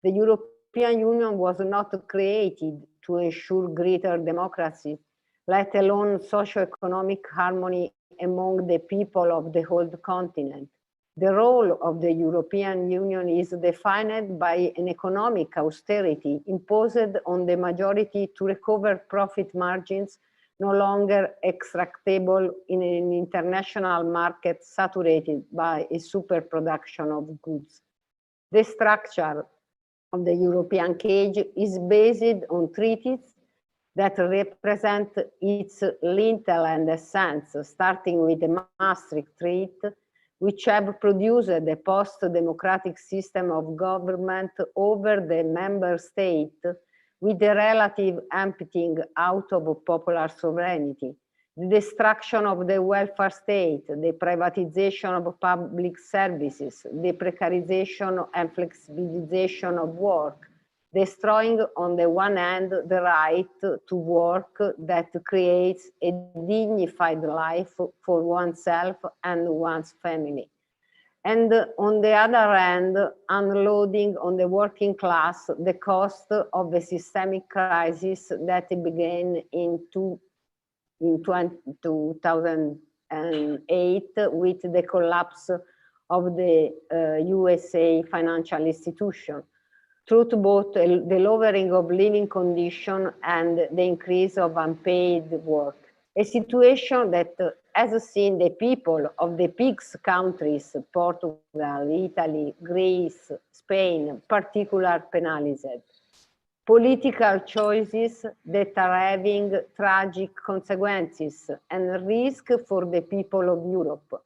The European Union was not created to ensure greater democracy, let alone socio-economic harmony among the people of the whole continent. The role of the European Union is defined by an economic austerity imposed on the majority to recover profit margins no longer extractable in an international market saturated by a superproduction of goods. The structure of the European cage is based on treaties that represent its lintel and essence, starting with the Maastricht Treaty, which have produced a post-democratic system of government over the member state with the relative emptying out of popular sovereignty, the destruction of the welfare state, the privatization of public services, the precarization and flexibilization of work, destroying on the one hand the right to work that creates a dignified life for oneself and one's family, and on the other hand, unloading on the working class the cost of the systemic crisis that began in 2008 2008 with the collapse of the USA financial institution, through to both the lowering of living conditions and the increase of unpaid work. A situation that has seen the people of the PIGS countries, Portugal, Italy, Greece, Spain, particularly penalized. Political choices that are having tragic consequences and risk for the people of Europe,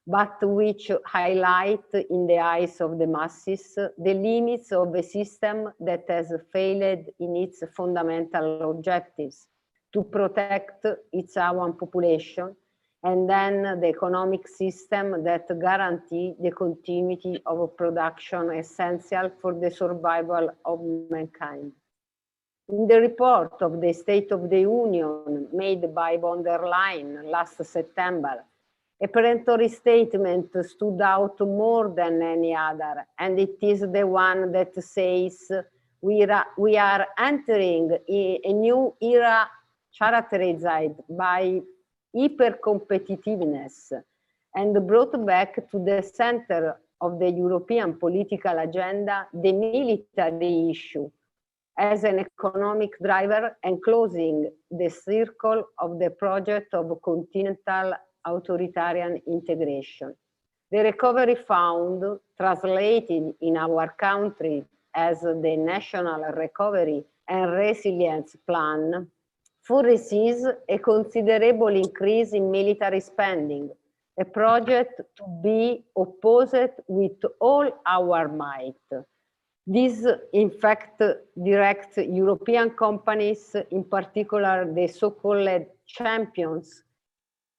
but which highlight in the eyes of the masses the limits of a system that has failed in its fundamental objectives to protect its own population, and then the economic system that guarantees the continuity of production essential for the survival of mankind. In the report of the State of the Union made by von der Leyen last September, a peremptory statement stood out more than any other, and it is the one that says we are entering a new era characterized by hyper-competitiveness and brought back to the center of the European political agenda the military issue as an economic driver and closing the circle of the project of continental authoritarian integration. The Recovery Fund, translated in our country as the National Recovery and Resilience Plan, foresees a considerable increase in military spending, a project to be opposed with all our might. This, in fact, directs European companies, in particular the so-called champions,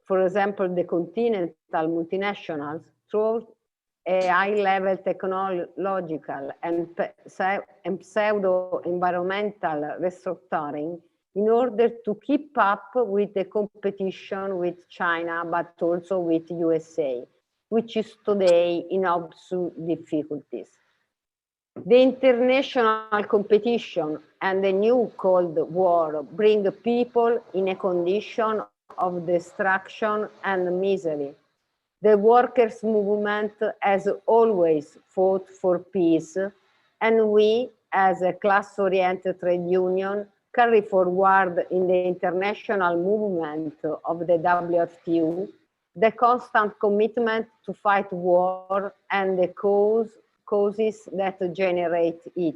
for example, the continental multinationals, through a high-level technological and pseudo-environmental restructuring in order to keep up with the competition with China, but also with USA, which is today in absolute difficulties. The international competition and the new Cold War bring people in a condition of destruction and misery. The workers' movement has always fought for peace, and we, as a class-oriented trade union, carry forward in the international movement of the WTO the constant commitment to fight war and the causes that generate it.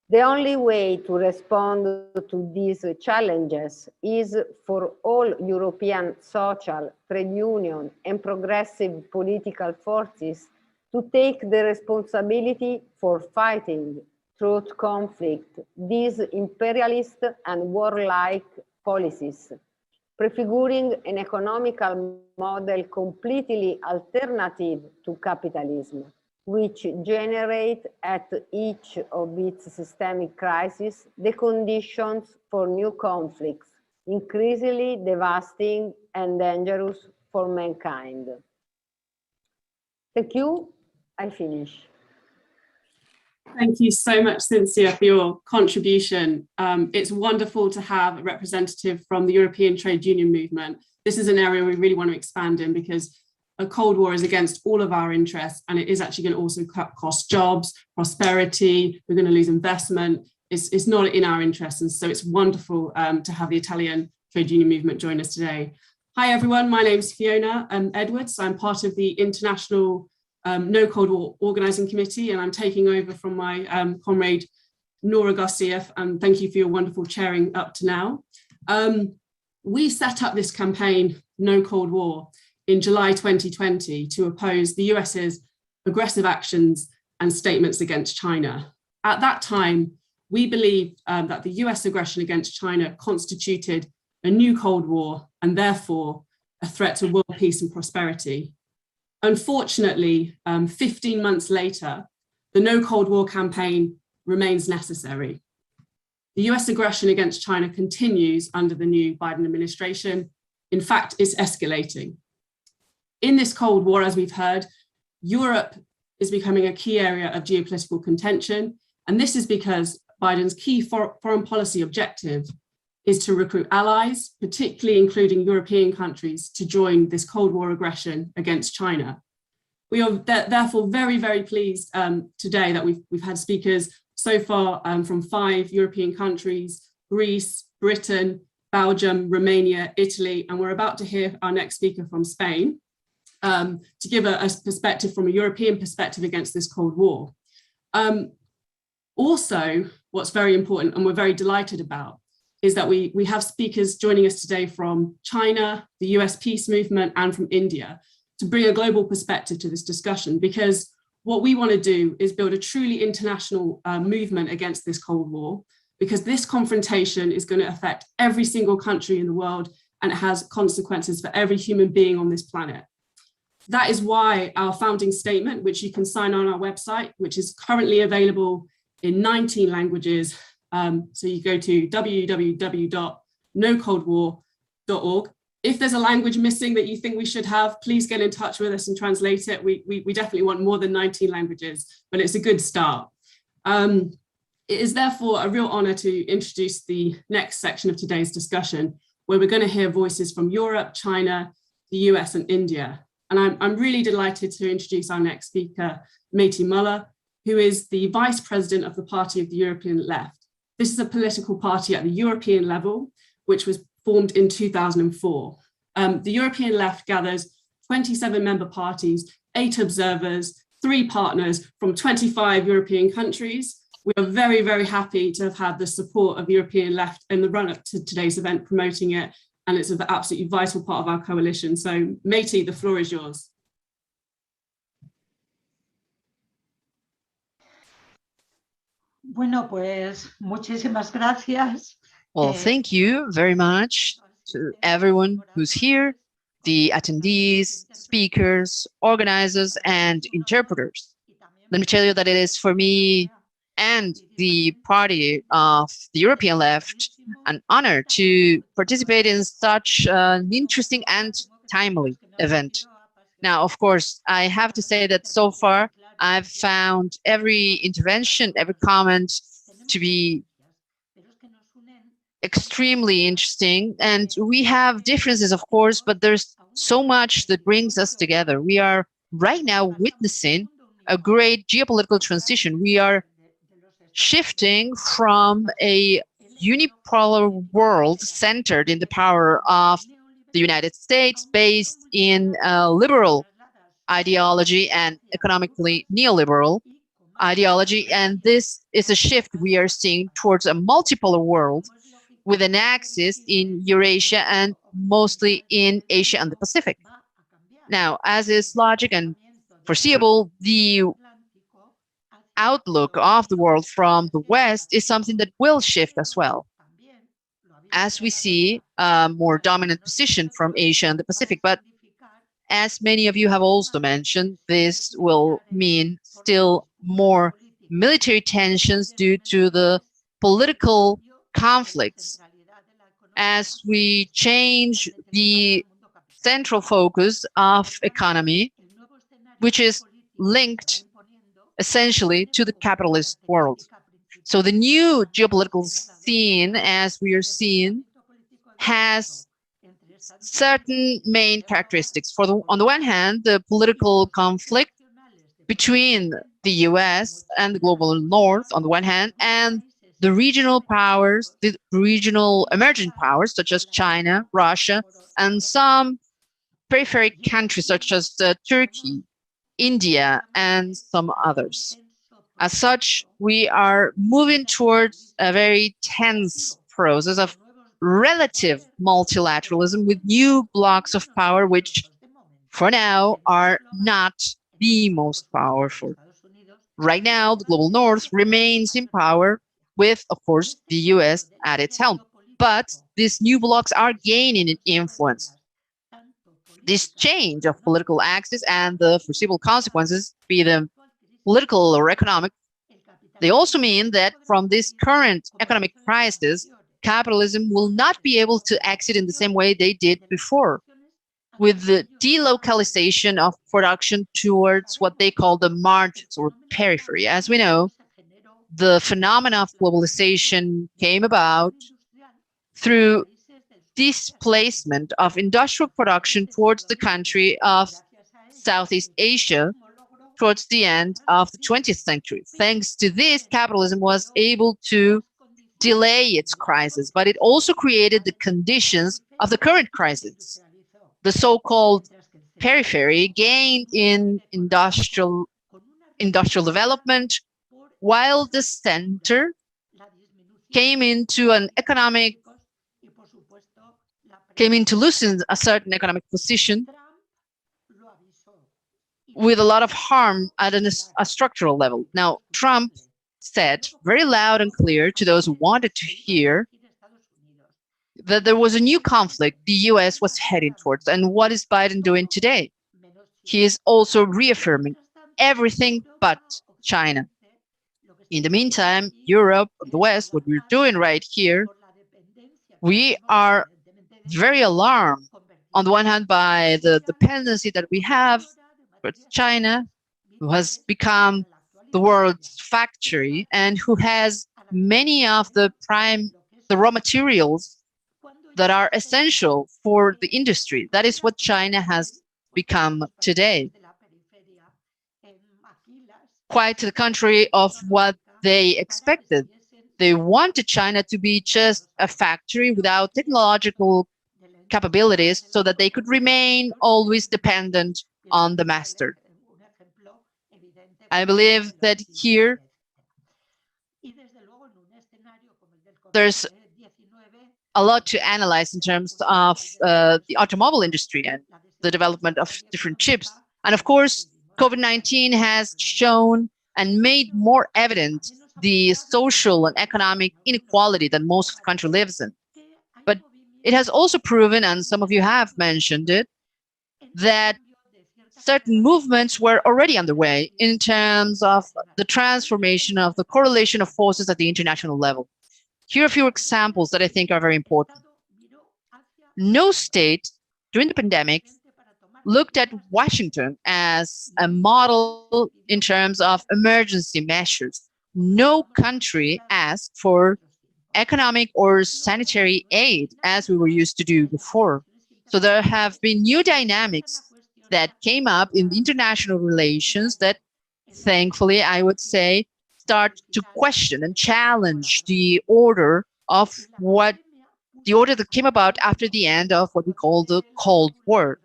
The only way to respond to these challenges is for all European social, trade union, and progressive political forces to take the responsibility for fighting through conflict these imperialist and warlike policies, prefiguring an economical model completely alternative to capitalism, which generate at each of its systemic crises the conditions for new conflicts, increasingly devastating and dangerous for mankind. Thank you. I finish. Thank you so much, Cinzia, for your contribution. It's wonderful to have a representative from the European trade union movement. This is an area we really want to expand in because a Cold War is against all of our interests, and it is actually going to also cut cost jobs, prosperity, we're going to lose investment. It's not in our interests, and so it's wonderful to have the Italian trade union movement join us today. Hi everyone, my name is Fiona Edwards. I'm part of the International No Cold War Organising Committee, and I'm taking over from my comrade Nora Garcia, and thank you for your wonderful chairing up to now. We set up this campaign, No Cold War, in July 2020 to oppose the US's aggressive actions and statements against China. At that time, we believed that the US aggression against China constituted a new Cold War and therefore a threat to world peace and prosperity. Unfortunately, 15 months later, the No Cold War campaign remains necessary. The US aggression against China continues under the new Biden administration. In fact, it's escalating. In this Cold War, as we've heard, Europe is becoming a key area of geopolitical contention. And this is because Biden's key foreign policy objective is to recruit allies, particularly including European countries, to join this Cold War aggression against China. We are therefore very, very pleased today that we've had speakers so far from 5 European countries: Greece, Britain, Belgium, Romania, Italy, and we're about to hear our next speaker from Spain to give a perspective from a European perspective against this Cold War. Also, what's very important and we're very delighted about is that we have speakers joining us today from China, the US peace movement, and from India to bring a global perspective to this discussion, because what we want to do is build a truly international movement against this Cold War, because this confrontation is going to affect every single country in the world and it has consequences for every human being on this planet. That is why our founding statement, which you can sign on our website, which is currently available in 19 languages. So you go to www.nocoldwar.org. If there's a language missing that you think we should have, please get in touch with us and translate it. We definitely want more than 19 languages, but it's a good start. It is therefore a real honor to introduce the next section of today's discussion, where we're going to hear voices from Europe, China, the US, and India. And I'm really delighted to introduce our next speaker, Maite Mola, who is the Vice President of the Party of the European Left. This is a political party at the European level, which was formed in 2004. The European Left gathers 27 member parties, 8 observers, 3 partners from 25 European countries. We are very, very happy to have had the support of the European Left in the run-up to today's event, promoting it, and it's an absolutely vital part of our coalition. So, Maite, the floor is yours. Bueno, pues muchísimas gracias. Well, thank you very much to everyone who's here, the attendees, speakers, organizers, and interpreters. Let me tell you that it is for me and the party of the European Left an honor to participate in such an interesting and timely event. Now, of course, I have to say that so far I've found every intervention, every comment to be extremely interesting. And we have differences, of course, but there's so much that brings us together. We are right now witnessing a great geopolitical transition. We are shifting from a unipolar world centered in the power of the United States, based in a liberal ideology and economically neoliberal ideology. And this is a shift we are seeing towards a multipolar world with an axis in Eurasia and mostly in Asia and the Pacific. Now, as is logic and foreseeable, the outlook of the world from the West is something that will shift as well, as we see a more dominant position from Asia and the Pacific. But as many of you have also mentioned, this will mean still more military tensions due to the political conflicts as we change the central focus of economy, which is linked essentially to the capitalist world. So the new geopolitical scene, as we are seeing, has certain main characteristics. On the one hand, the political conflict between the US and the global north on the one hand, and the regional powers, the regional emerging powers such as China, Russia, and some peripheral countries such as Turkey, India, and some others. As such, we are moving towards a very tense process of relative multilateralism with new blocks of power, which for now are not the most powerful. Right now, the global north remains in power with, of course, the US at its helm. But these new blocks are gaining in influence. This change of political axis and the foreseeable consequences, be them political or economic, they also mean that from this current economic crisis, capitalism will not be able to exit in the same way they did before, with the delocalization of production towards what they call the margins or periphery. As we know, the phenomena of globalization came about through displacement of industrial production towards the country of Southeast Asia towards the end of the 20th century. Thanks to this, capitalism was able to delay its crisis, but it also created the conditions of the current crisis. The so-called periphery gained in industrial development, while the center came into loosen a certain economic position with a lot of harm at a structural level. Now, Trump said very loud and clear to those who wanted to hear that there was a new conflict the US was heading towards. And what is Biden doing today? He is also reaffirming everything but China. In the meantime, Europe, the West, what we're doing right here, we are very alarmed, on the one hand, by the dependency that we have with China, who has become the world's factory and who has many of the raw materials that are essential for the industry. That is what China has become today. Quite to the contrary of what they expected. They wanted China to be just a factory without technological capabilities so that they could remain always dependent on the master. I believe that here there's a lot to analyze in terms of the automobile industry and the development of different chips. And of course, COVID-19 has shown and made more evident the social and economic inequality that most of the country lives in. But it has also proven, and some of you have mentioned it, that certain movements were already underway in terms of the transformation of the correlation of forces at the international level. Here are a few examples that I think are very important. No state during the pandemic looked at Washington as a model in terms of emergency measures. No country asked for economic or sanitary aid as we were used to do before. So there have been new dynamics that came up in international relations that, thankfully, I would say, start to question and challenge the order that came about after the end of what we call the Cold War.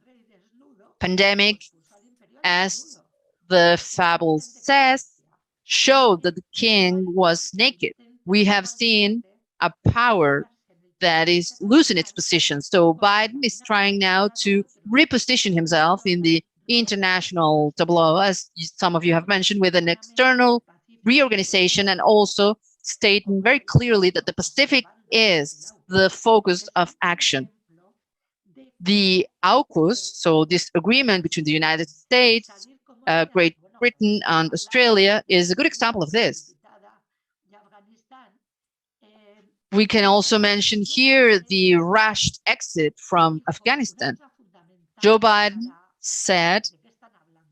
Pandemic, as the fable says, showed that the king was naked. We have seen a power that is losing its position. So Biden is trying now to reposition himself in the international tableau, as some of you have mentioned, with an external reorganization and also stating very clearly that the Pacific is the focus of action. The AUKUS, so this agreement between the United States, Great Britain, and Australia, is a good example of this. We can also mention here the rushed exit from Afghanistan. Joe Biden said,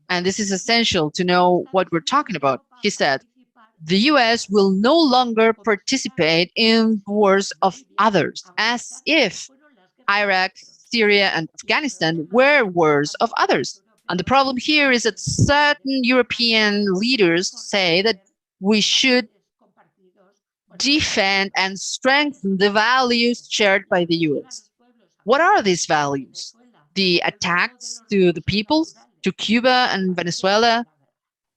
and this is essential to know what we're talking about, he said, the US will no longer participate in wars of others, as if Iraq, Syria, and Afghanistan were wars of others. And the problem here is that certain European leaders say that we should defend and strengthen the values shared by the US. What are these values? The attacks to the peoples, to Cuba and Venezuela,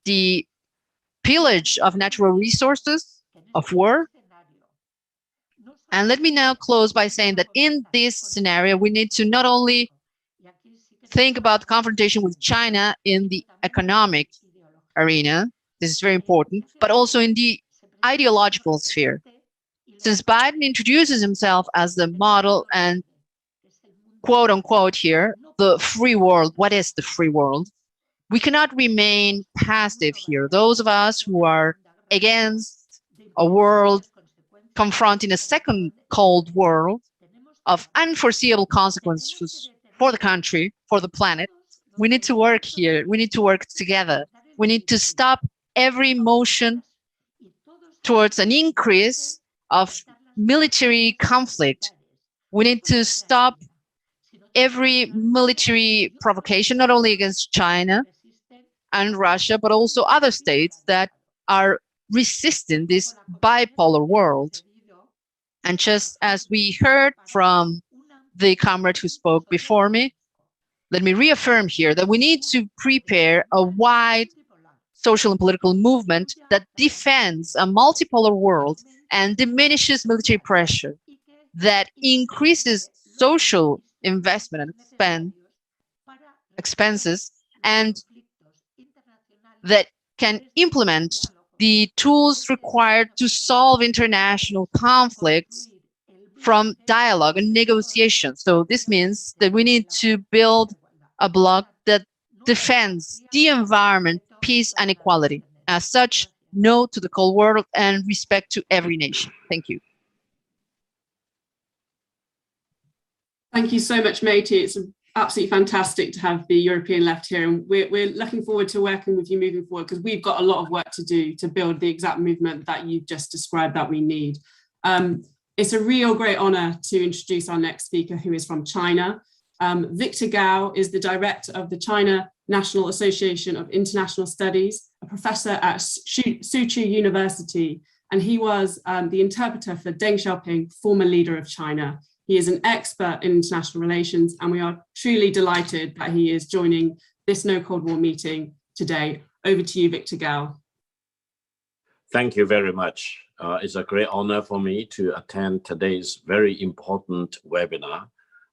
the pillage of natural resources, of war. And let me now close by saying that in this scenario, we need to not only think about confrontation with China in the economic arena, this is very important, but also in the ideological sphere. Since Biden introduces himself as the model and quote unquote here, the free world, what is the free world? We cannot remain passive here. Those of us who are against a world confronting a second Cold War of unforeseeable consequences for the country, for the planet, we need to work here. We need to work together. We need to stop every motion towards an increase of military conflict We need to stop every military provocation, not only against China and Russia, but also other states that are resisting this bipolar world. And just as we heard from the comrade who spoke before me, let me reaffirm here that we need to prepare a wide social and political movement that defends a multipolar world and diminishes military pressure, that increases social investment and expenses, and that can implement the tools required to solve international conflicts from dialogue and negotiation. So this means that we need to build a bloc that defends the environment, peace, and equality. As such, no to the Cold War and respect to every nation. Thank you. Thank you so much, Maite. It's absolutely fantastic to have the European left here, and we're looking forward to working with you moving forward, because we've got a lot of work to do to build the exact movement that you've just described that we need. It's a real great honor to introduce our next speaker, who is from China. Victor Gao is the director of the China National Association of International Studies, a professor at Soochow University, and he was the interpreter for Deng Xiaoping, former leader of China. He is an expert in international relations, and we are truly delighted that he is joining this No Cold War meeting today. Over to you, Victor Gao. Thank you very much. It's a great honor for me to attend today's very important webinar.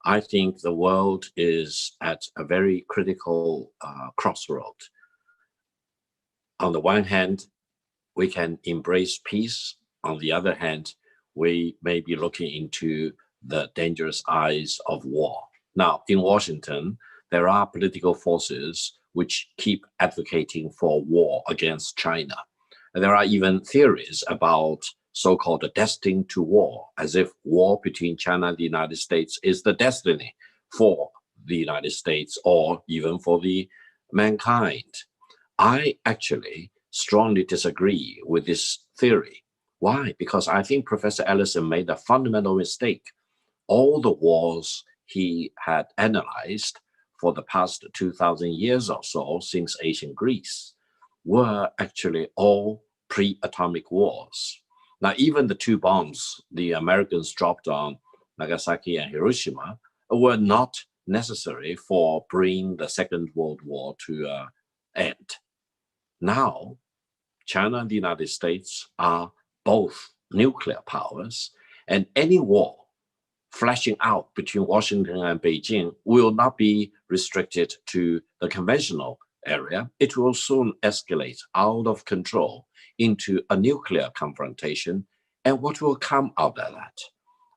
I think the world is at a very critical crossroad. On the one hand, we can embrace peace. On the other hand, we may be looking into the dangerous eyes of war. Now, in Washington, there are political forces which keep advocating for war against China. And there are even theories about so-called destined to war, as if war between China and the United States is the destiny for the United States or even for the mankind. I actually strongly disagree with this theory. Why? Because I think Professor Ellison made a fundamental mistake. All the wars he had analyzed for the past 2,000 years or so since ancient Greece were actually all pre-atomic wars. Now, even the two bombs the Americans dropped on Nagasaki and Hiroshima were not necessary for bringing the Second World War to an end. Now, China and the United States are both nuclear powers, and any war flashing out between Washington and Beijing will not be restricted to the conventional area. It will soon escalate out of control into a nuclear confrontation. And what will come out of that?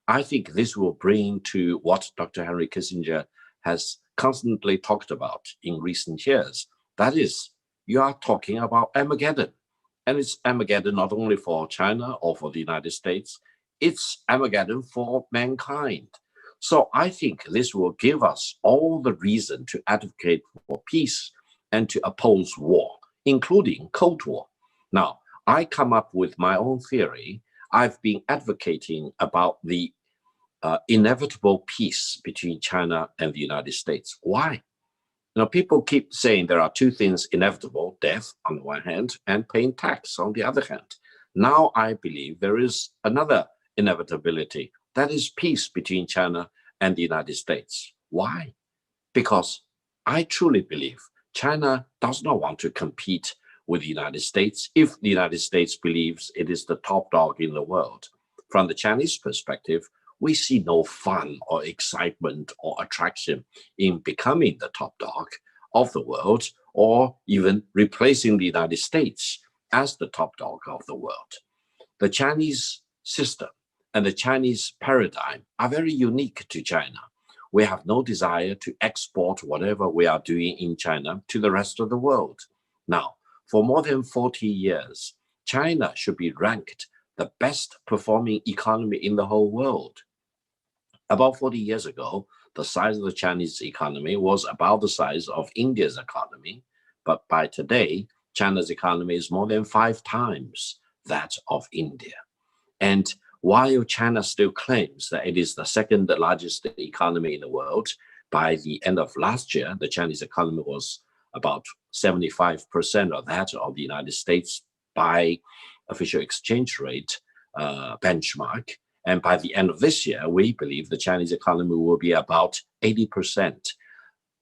I think this will bring to what Dr. Henry Kissinger has constantly talked about in recent years. That is, you are talking about Armageddon. And it's Armageddon not only for China or for the United States, it's Armageddon for mankind. So I think this will give us all the reason to advocate for peace and to oppose war, including Cold War. Now, I come up with my own theory. I've been advocating about the inevitable peace between China and the United States. Why? You know, people keep saying there are two things inevitable, death on the one hand and paying tax on the other hand. Now I believe there is another inevitability, that is peace between China and the United States. Why? Because I truly believe China does not want to compete with the United States if the United States believes it is the top dog in the world. From the Chinese perspective, we see no fun or excitement or attraction in becoming the top dog of the world or even replacing the United States as the top dog of the world. The Chinese system and the Chinese paradigm are very unique to China. We have no desire to export whatever we are doing in China to the rest of the world. Now, for more than 40 years, China should be ranked the best performing economy in the whole world. About 40 years ago, the size of the Chinese economy was about the size of India's economy. But by today, China's economy is more than 5 times that of India. And while China still claims that it is the second largest economy in the world, by the end of last year, the Chinese economy was about 75% of that of the United States by official exchange rate benchmark. And by the end of this year, we believe the Chinese economy will be about 80%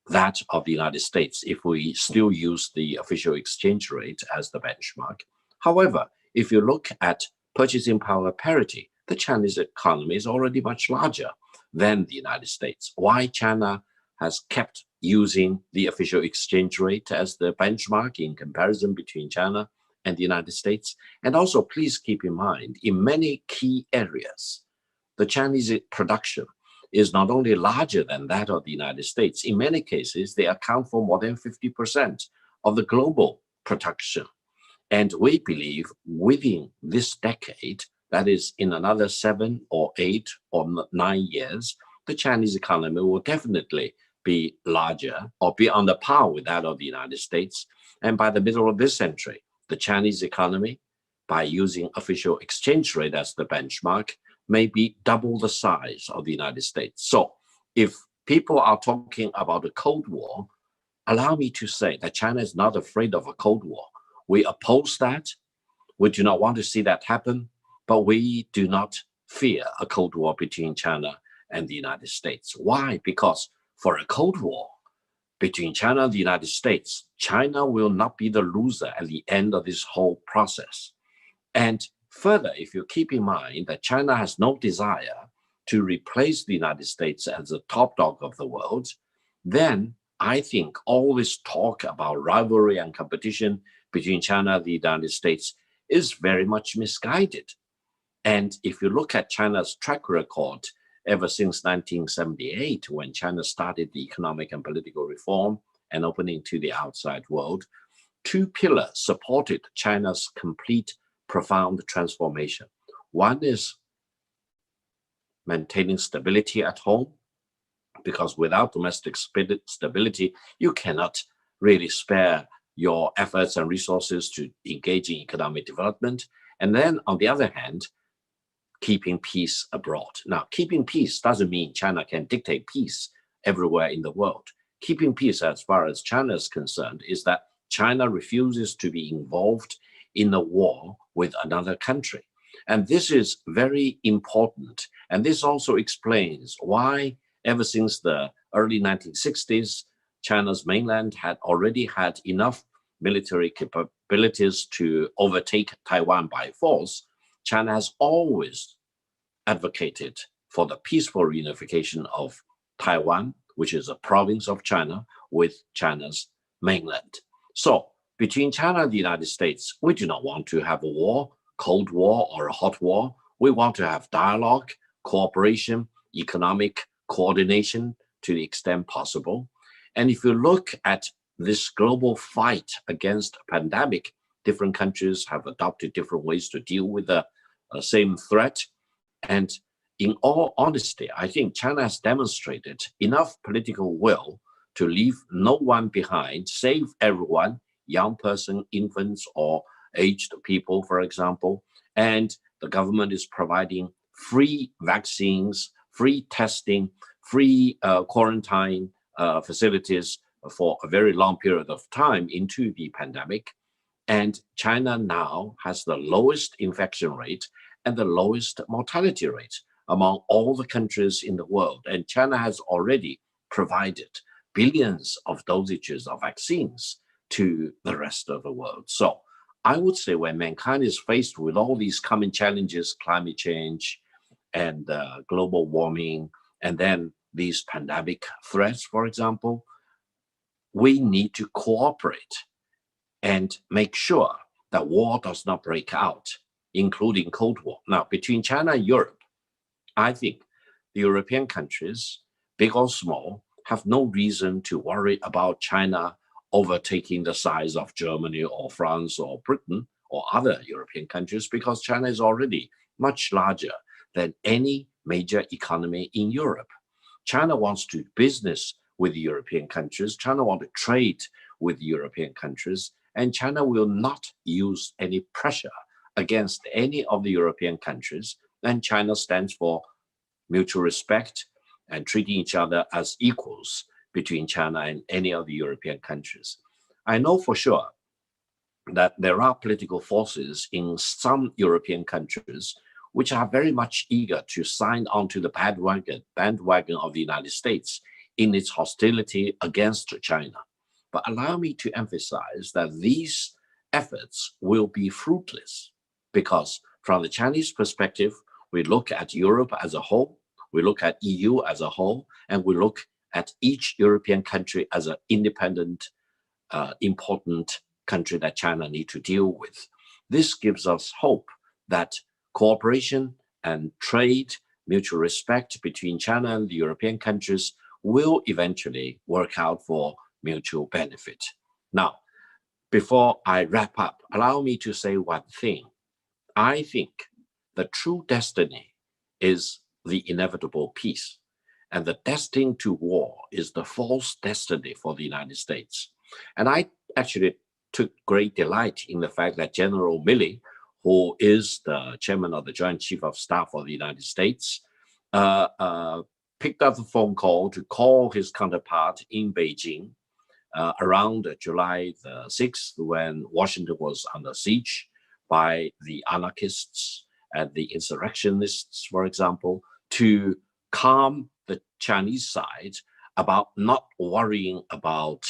that of the United States if we still use the official exchange rate as the benchmark. However, if you look at purchasing power parity, the Chinese economy is already much larger than the United States. Why China has kept using the official exchange rate as the benchmark in comparison between China and the United States? And also, please keep in mind, in many key areas, the Chinese production is not only larger than that of the United States. In many cases, they account for more than 50% of the global production. And we believe within this decade, that is in another 7 or 8 or 9 years, the Chinese economy will definitely be larger or be on the par with that of the United States. And by the middle of this century, the Chinese economy, by using official exchange rate as the benchmark, may be double the size of the United States. So if people are talking about a Cold War, allow me to say that China is not afraid of a Cold War. We oppose that. We do not want to see that happen, but we do not fear a Cold War between China and the United States. Why? Because for a Cold War between China and the United States, China will not be the loser at the end of this whole process. And further, if you keep in mind that China has no desire to replace the United States as the top dog of the world, then I think all this talk about rivalry and competition between China and the United States is very much misguided. And if you look at China's track record ever since 1978, when China started the economic and political reform and opening to the outside world, 2 pillars supported China's complete, profound transformation. One is maintaining stability at home, because without domestic stability, you cannot really spare your efforts and resources to engage in economic development. And then on the other hand, keeping peace abroad. Now, keeping peace doesn't mean China can dictate peace everywhere in the world. Keeping peace, as far as China is concerned, is that China refuses to be involved in a war with another country. And this is very important. And this also explains why, ever since the early 1960s, China's mainland had already had enough military capabilities to overtake Taiwan by force. China has always advocated for the peaceful reunification of Taiwan, which is a province of China, with China's mainland. So between China and the United States, we do not want to have a war, Cold War or a hot war. We want to have dialogue, cooperation, economic coordination to the extent possible. And if you look at this global fight against a pandemic, different countries have adopted different ways to deal with the same threat. And in all honesty, I think China has demonstrated enough political will to leave no one behind, save everyone, young person, infants, or aged people, for example. And the government is providing free vaccines, free testing, free quarantine facilities for a very long period of time into the pandemic. And China now has the lowest infection rate and the lowest mortality rate among all the countries in the world. And China has already provided billions of dosages of vaccines to the rest of the world. So I would say when mankind is faced with all these common challenges, climate change and global warming, and then these pandemic threats, for example, we need to cooperate and make sure that war does not break out, including Cold War. Now, between China and Europe, I think the European countries, big or small, have no reason to worry about China overtaking the size of Germany or France or Britain or other European countries, because China is already much larger than any major economy in Europe. China wants to do business with the European countries. China wants to trade with the European countries, and China will not use any pressure against any of the European countries then China stands for mutual respect and treating each other as equals between China and any of the European countries. I know for sure that there are political forces in some European countries which are very much eager to sign onto the bandwagon of the United States in its hostility against China. But allow me to emphasize that these efforts will be fruitless, because from the Chinese perspective, we look at Europe as a whole, we look at EU as a whole, and we look at each European country as an independent, important country that China needs to deal with. This gives us hope that cooperation and trade, mutual respect between China and the European countries will eventually work out for mutual benefit. Now, before I wrap up, allow me to say one thing. I think the true destiny is the inevitable peace, and the destined to war is the false destiny for the United States. And I actually took great delight in the fact that General Milley, who is the chairman of the Joint Chief of Staff of the United States, picked up the phone call to call his counterpart in Beijing around July the 6th, when Washington was under siege by the anarchists and the insurrectionists, for example, to calm the Chinese side about not worrying about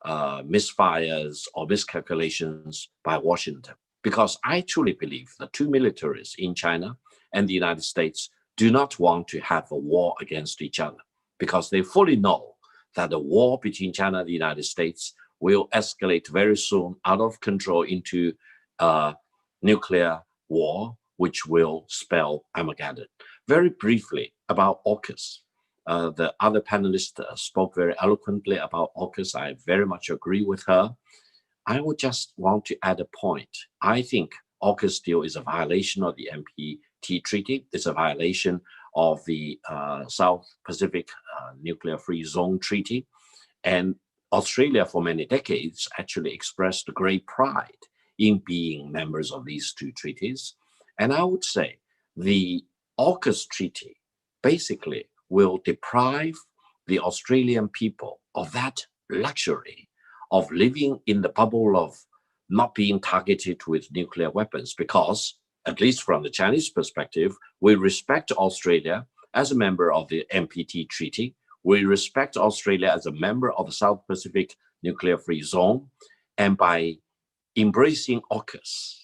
misfires or miscalculations by Washington. Because I truly believe the two militaries in China and the United States do not want to have a war against each other, because they fully know that the war between China and the United States will escalate very soon out of control into a nuclear war, which will spell Armageddon. Very briefly about AUKUS. The other panelist spoke very eloquently about AUKUS. I very much agree with her. I would just want to add a point. I think AUKUS deal is a violation of the NPT treaty. It's a violation of the South Pacific Nuclear Free Zone Treaty. And Australia, for many decades, actually expressed great pride in being members of these two treaties. And I would say the AUKUS treaty basically will deprive the Australian people of that luxury of living in the bubble of not being targeted with nuclear weapons, because, at least from the Chinese perspective, we respect Australia as a member of the NPT treaty. We respect Australia as a member of the South Pacific Nuclear Free Zone. And by embracing AUKUS,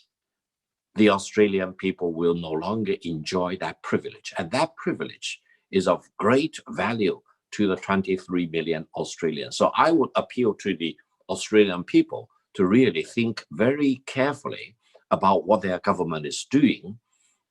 the Australian people will no longer enjoy that privilege. And that privilege is of great value to the 23 million Australians. So I would appeal to the Australian people to really think very carefully about what their government is doing.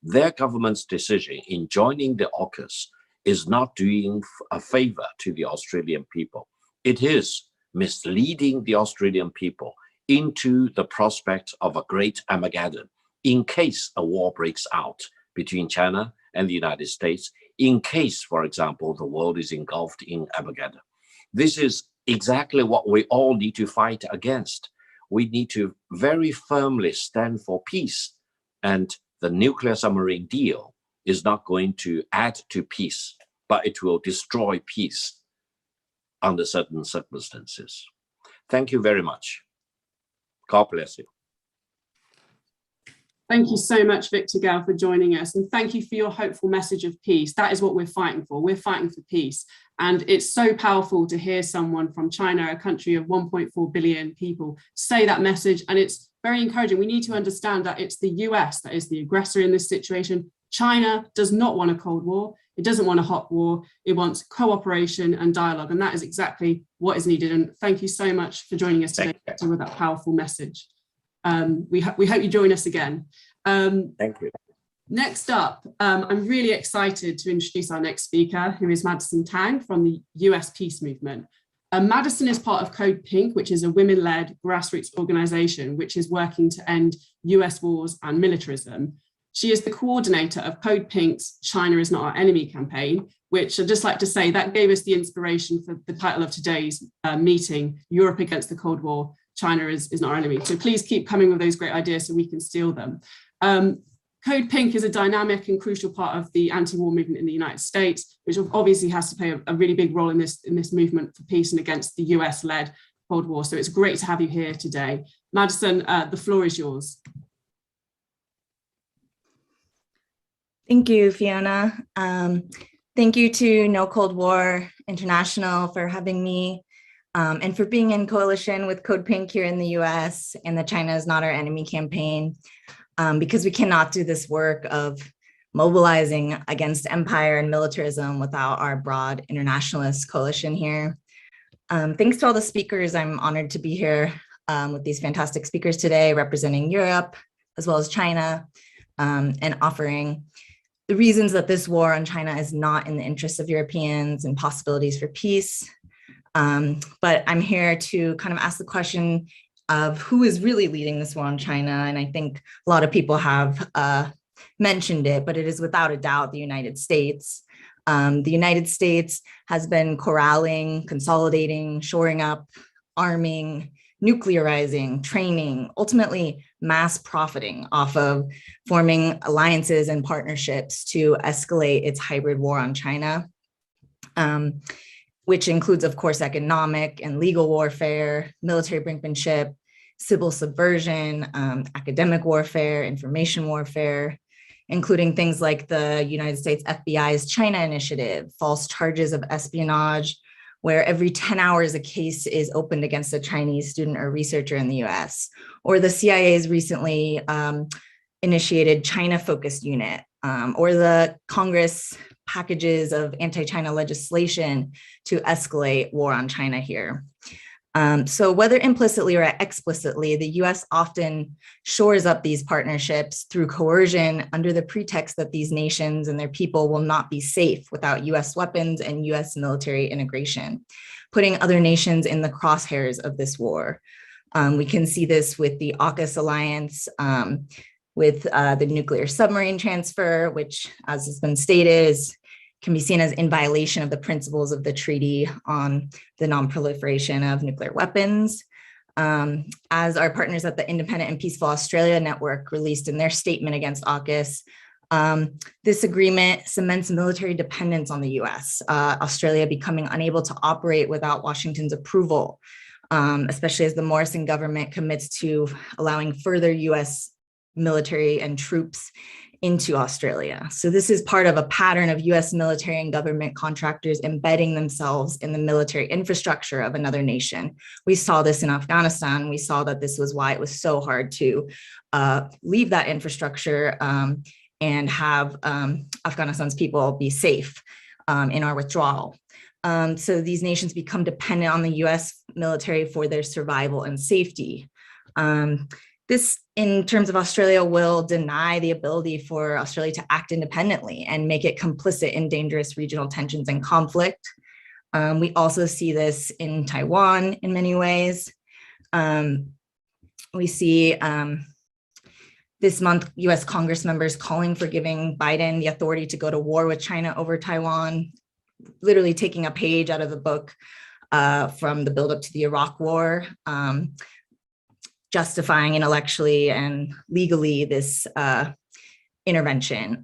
Their government's decision in joining the AUKUS is not doing a favor to the Australian people. It is misleading the Australian people into the prospect of a great Armageddon in case a war breaks out between China and the United States, in case, for example, the world is engulfed in Armageddon. This is exactly what we all need to fight against. We need to very firmly stand for peace, and the nuclear submarine deal is not going to add to peace, but it will destroy peace under certain circumstances. Thank you very much. God bless you. Thank you so much, Victor Gale, for joining us. And thank you for your hopeful message of peace. That is what we're fighting for. We're fighting for peace. And it's so powerful to hear someone from China, a country of 1.4 billion people, say that message. And it's very encouraging. We need to understand that it's the US that is the aggressor in this situation. China does not want a Cold War. It doesn't want a hot war. It wants cooperation and dialogue. And that is exactly what is needed. And thank you so much for joining us today with that powerful message. We hope you join us again. Thank you. Next up, I'm really excited to introduce our next speaker, who is Madison Tang from the US Peace Movement. Madison is part of CODEPINK, which is a women-led grassroots organization which is working to end US wars and militarism. She is the coordinator of CODEPINK's China is Not Our Enemy campaign, which I'd just like to say that gave us the inspiration for the title of today's meeting, Europe Against the Cold War, China is Not Our Enemy. So please keep coming with those great ideas so we can steal them. CODEPINK is a dynamic and crucial part of the anti-war movement in the United States, which obviously has to play a really big role in this movement for peace and against the US-led Cold War. So it's great to have you here today. Madison, the floor is yours. Thank you, Fiona. Thank you to No Cold War International for having me and for being in coalition with CODEPINK here in the US and the China is Not Our Enemy campaign, because we cannot do this work of mobilizing against empire and militarism without our broad internationalist coalition here. Thanks to all the speakers. I'm honored to be here with these fantastic speakers today, representing Europe as well as China, and offering the reasons that this war on China is not in the interests of Europeans and possibilities for peace. But I'm here to kind of ask the question of who is really leading this war on China. And I think a lot of people have mentioned it, but it is without a doubt the United States. The United States has been corralling, consolidating, shoring up, arming, nuclearizing, training, ultimately mass profiting off of forming alliances and partnerships to escalate its hybrid war on China, which includes, of course, economic and legal warfare, military brinkmanship, civil subversion, academic warfare, information warfare, including things like the United States FBI's China Initiative, false charges of espionage, where every 10 hours a case is opened against a Chinese student or researcher in the US, or the CIA's recently initiated China-focused unit, or the Congress packages of anti-China legislation to escalate war on China here. So whether implicitly or explicitly, the US often shores up these partnerships through coercion under the pretext that these nations and their people will not be safe without US weapons and US military integration, putting other nations in the crosshairs of this war. We can see this with the AUKUS alliance, with the nuclear submarine transfer, which, as has been stated, can be seen as in violation of the principles of the Treaty on the Non-Proliferation of Nuclear Weapons. As our partners at the Independent and Peaceful Australia Network released in their statement against AUKUS, this agreement cements military dependence on the US, Australia becoming unable to operate without Washington's approval, especially as the Morrison government commits to allowing further US military and troops into Australia. So this is part of a pattern of US military and government contractors embedding themselves in the military infrastructure of another nation. We saw this in Afghanistan. We saw that this was why it was so hard to leave that infrastructure and have Afghanistan's people be safe in our withdrawal. So these nations become dependent on the US military for their survival and safety. This, in terms of Australia, will deny the ability for Australia to act independently and make it complicit in dangerous regional tensions and conflict. We also see this in Taiwan in many ways. We see this month US Congress members calling for giving Biden the authority to go to war with China over Taiwan, literally taking a page out of the book from the buildup to the Iraq War, justifying intellectually and legally this intervention.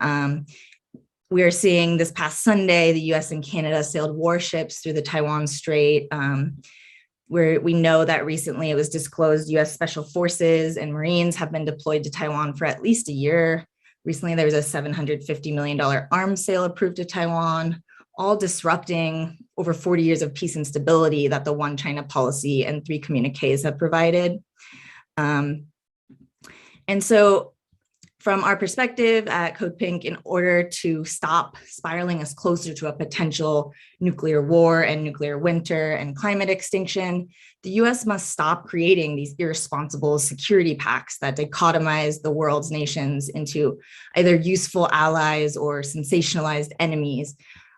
We are seeing this past Sunday, the US and Canada sailed warships through the Taiwan Strait, where we know that recently it was disclosed US Special Forces and Marines have been deployed to Taiwan for at least a year. Recently, there was a $750 million arms sale approved to Taiwan, all disrupting over 40 years of peace and stability that the One China policy and 3 communiques have provided. And so from our perspective at CODEPINK, in order to stop spiraling us closer to a potential nuclear war and nuclear winter and climate extinction, the US must stop creating these irresponsible security pacts that dichotomize the world's nations into either useful allies or sensationalized enemies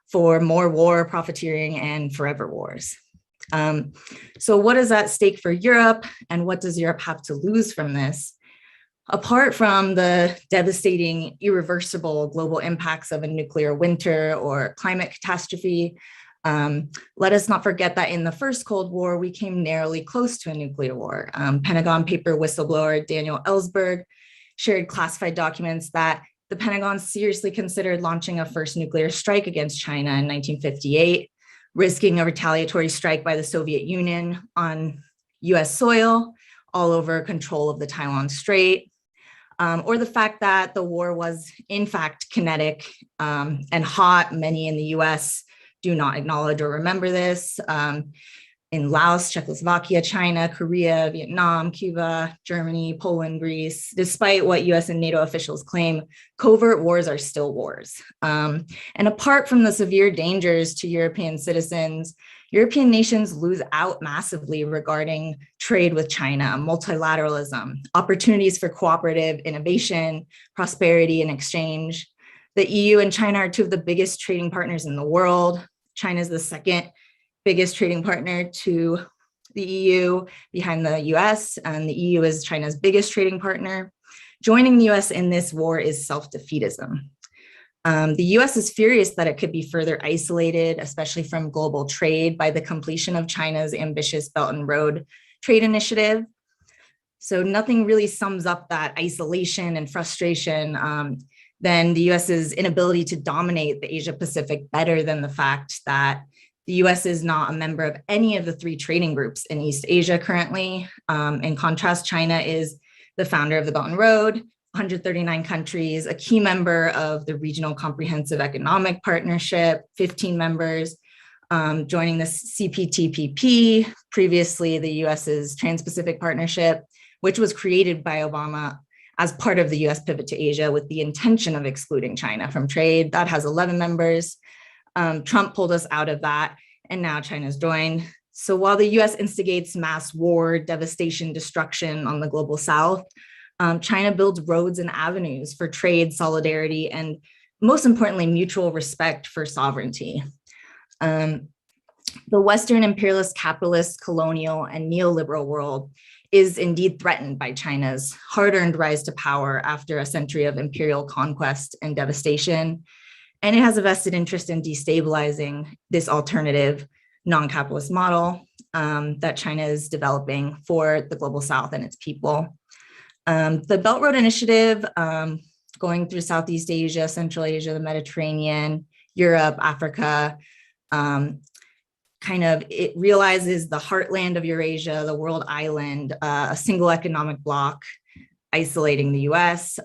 for more war, profiteering, and forever wars. So what is at stake for Europe, and what does Europe have to lose from this? Apart from the devastating, irreversible global impacts of a nuclear winter or climate catastrophe, let us not forget that in the first Cold War, we came narrowly close to a nuclear war. Pentagon paper whistleblower Daniel Ellsberg shared classified documents that the Pentagon seriously considered launching a first nuclear strike against China in 1958, risking a retaliatory strike by the Soviet Union on US soil, all over control of the Taiwan Strait, or the fact that the war was in fact kinetic and hot. Many in the US do not acknowledge or remember this. In Laos, Czechoslovakia, China, Korea, Vietnam, Cuba, Germany, Poland, Greece, despite what US and NATO officials claim, covert wars are still wars. And apart from the severe dangers to European citizens, European nations lose out massively regarding trade with China, multilateralism, opportunities for cooperative innovation, prosperity, and exchange. The EU and China are two of the biggest trading partners in the world. China is the second biggest trading partner to the EU behind the US, and the EU is China's biggest trading partner. Joining the US in this war is self-defeatism. The US is furious that it could be further isolated, especially from global trade, by the completion of China's ambitious Belt and Road trade initiative. So nothing really sums up that isolation and frustration than the US's inability to dominate the Asia Pacific better than the fact that the US is not a member of any of the 3 trading groups in East Asia currently. In contrast, China is the founder of the Belt and Road, 139 countries, a key member of the Regional Comprehensive Economic Partnership, 15 members, joining the CPTPP, previously the US's Trans-Pacific Partnership, which was created by Obama as part of the US pivot to Asia with the intention of excluding China from trade. That has 11 members. Trump pulled us out of that, and now China's joined. So while the US instigates mass war, devastation, destruction on the global South, China builds roads and avenues for trade, solidarity, and most importantly, mutual respect for sovereignty. The Western imperialist, capitalist, colonial, and neoliberal world is indeed threatened by China's hard-earned rise to power after a century of imperial conquest and devastation. And it has a vested interest in destabilizing this alternative non-capitalist model that China is developing for the global South and its people. The Belt Road Initiative, going through Southeast Asia, Central Asia, the Mediterranean, Europe, Africa, it realizes the heartland of Eurasia, the world island, a single economic bloc, isolating the US,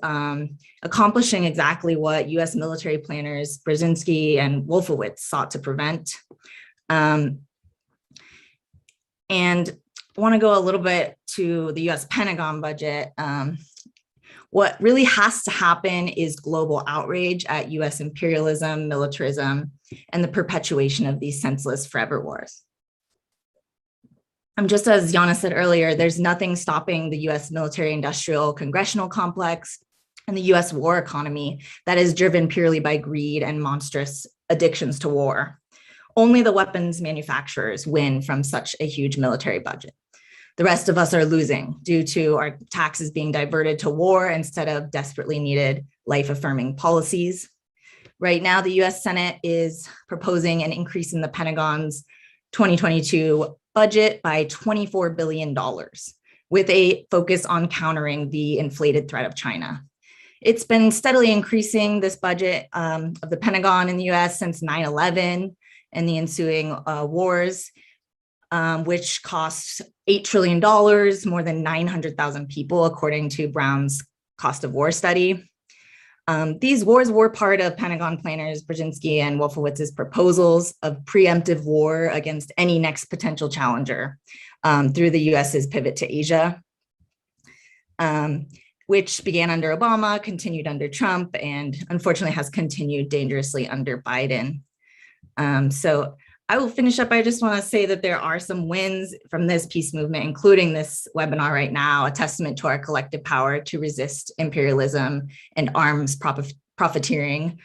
accomplishing exactly what US military planners Brzezinski and Wolfowitz sought to prevent. And I want to go a little bit to the US Pentagon budget. What really has to happen is global outrage at US imperialism, militarism, and the perpetuation of these senseless forever wars. Just as Yanis said earlier, there's nothing stopping the US military industrial congressional complex and the US war economy that is driven purely by greed and monstrous addictions to war. Only the weapons manufacturers win from such a huge military budget. The rest of us are losing due to our taxes being diverted to war instead of desperately needed life-affirming policies. Right now, the US Senate is proposing an increase in the Pentagon's 2022 budget by $24 billion, with a focus on countering the inflated threat of China. It's been steadily increasing this budget of the Pentagon in the US since 9/11 and the ensuing wars, which cost $8 trillion, more than 900,000 people, according to Brown's cost of war study. These wars were part of Pentagon planners Brzezinski and Wolfowitz's proposals of preemptive war against any next potential challenger through the US's pivot to Asia, which began under Obama, continued under Trump, and unfortunately has continued dangerously under Biden. So I will finish up. I just want to say that there are some wins from this peace movement, including this webinar right now, a testament to our collective power to resist imperialism and arms profiteering.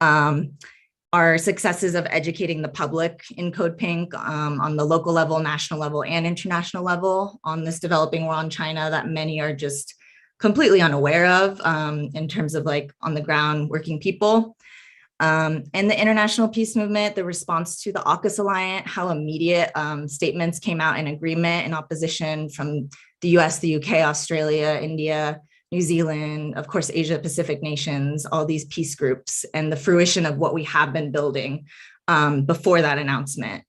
Our successes of educating the public in CODEPINK on the local level, national level, and international level on this developing war on China that many are just completely unaware of in terms of like on the ground working people. And the international peace movement, the response to the AUKUS alliance, how immediate statements came out in agreement in opposition from the US, the UK, Australia, India, New Zealand, of course, Asia Pacific nations, all these peace groups, and the fruition of what we have been building before that announcement,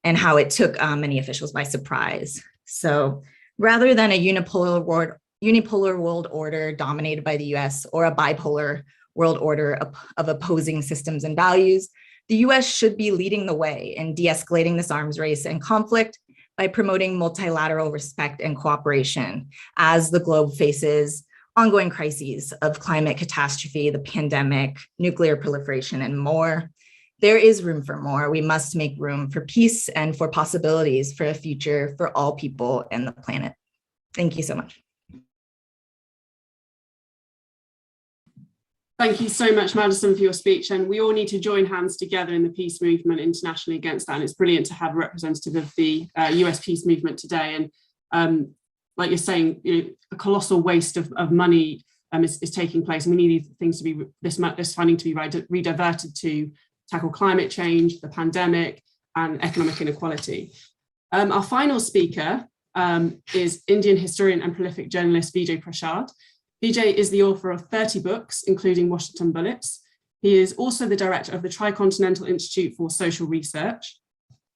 and how it took many officials by surprise. So rather than a unipolar world order dominated by the US or a bipolar world order of opposing systems and values, the US should be leading the way in de-escalating this arms race and conflict by promoting multilateral respect and cooperation as the globe faces ongoing crises of climate catastrophe, the pandemic, nuclear proliferation, and more. There is room for more. We must make room for peace and for possibilities for a future for all people and the planet. Thank you so much. Thank you so much, Madison, for your speech. And we all need to join hands together in the peace movement internationally against that. And it's brilliant to have a representative of the US peace movement today. And like you're saying, a colossal waste of money is taking place. And we need things to be, this funding to be rediverted to tackle climate change, the pandemic, and economic inequality. Our final speaker is Indian historian and prolific journalist Vijay Prashad. Vijay is the author of 30 books, including Washington Bullets. He is also the director of the Tricontinental Institute for Social Research.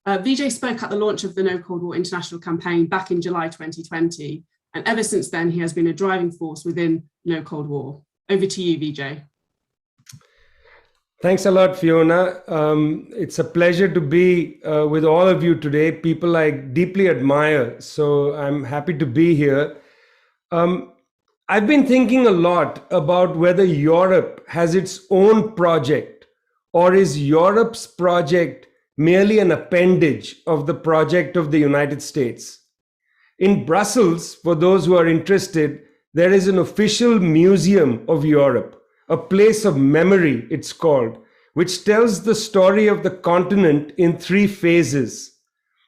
Vijay spoke at the launch of the No Cold War International Campaign back in July 2020. And ever since then, he has been a driving force within No Cold War. Over to you, Vijay. Thanks a lot, Fiona. It's a pleasure to be with all of you today, people I deeply admire. So I'm happy to be here. I've been thinking a lot about whether Europe has its own project, or is Europe's project merely an appendage of the project of the United States. In Brussels, for those who are interested, there is an official museum of Europe, a place of memory, it's called, which tells the story of the continent in 3 phases.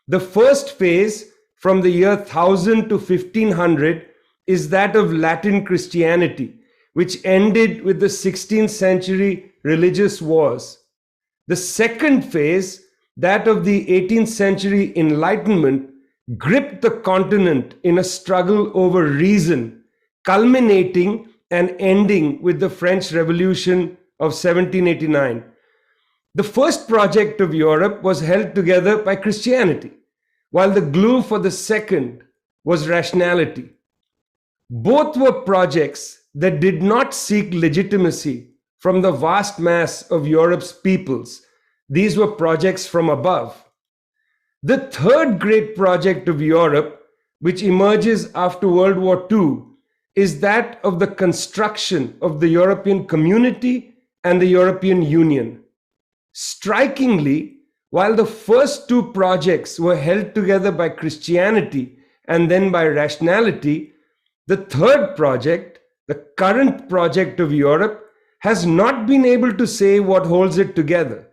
The first phase, from the year 1000 to 1500, is that of Latin Christianity, which ended with the 16th century religious wars. The second phase, that of the 18th century Enlightenment, gripped the continent in a struggle over reason, culminating and ending with the French Revolution of 1789. The first project of Europe was held together by Christianity, while the glue for the second was rationality. Both were projects that did not seek legitimacy from the vast mass of Europe's peoples. These were projects from above. The third great project of Europe, which emerges after World War II, is that of the construction of the European Community and the European Union. Strikingly, while the first 2 projects were held together by Christianity and then by rationality, the third project, the current project of Europe, has not been able to say what holds it together.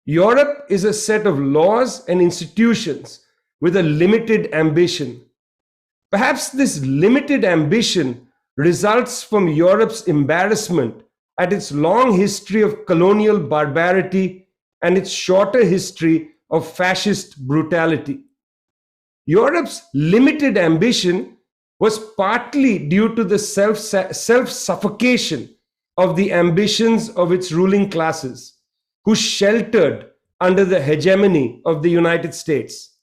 Europe is a set of laws and institutions with a limited ambition. Perhaps this limited ambition results from Europe's embarrassment at its long history of colonial barbarity and its shorter history of fascist brutality. Europe's limited ambition was partly due to the self-suffocation of the ambitions of its ruling classes, who sheltered under the hegemony of the United States.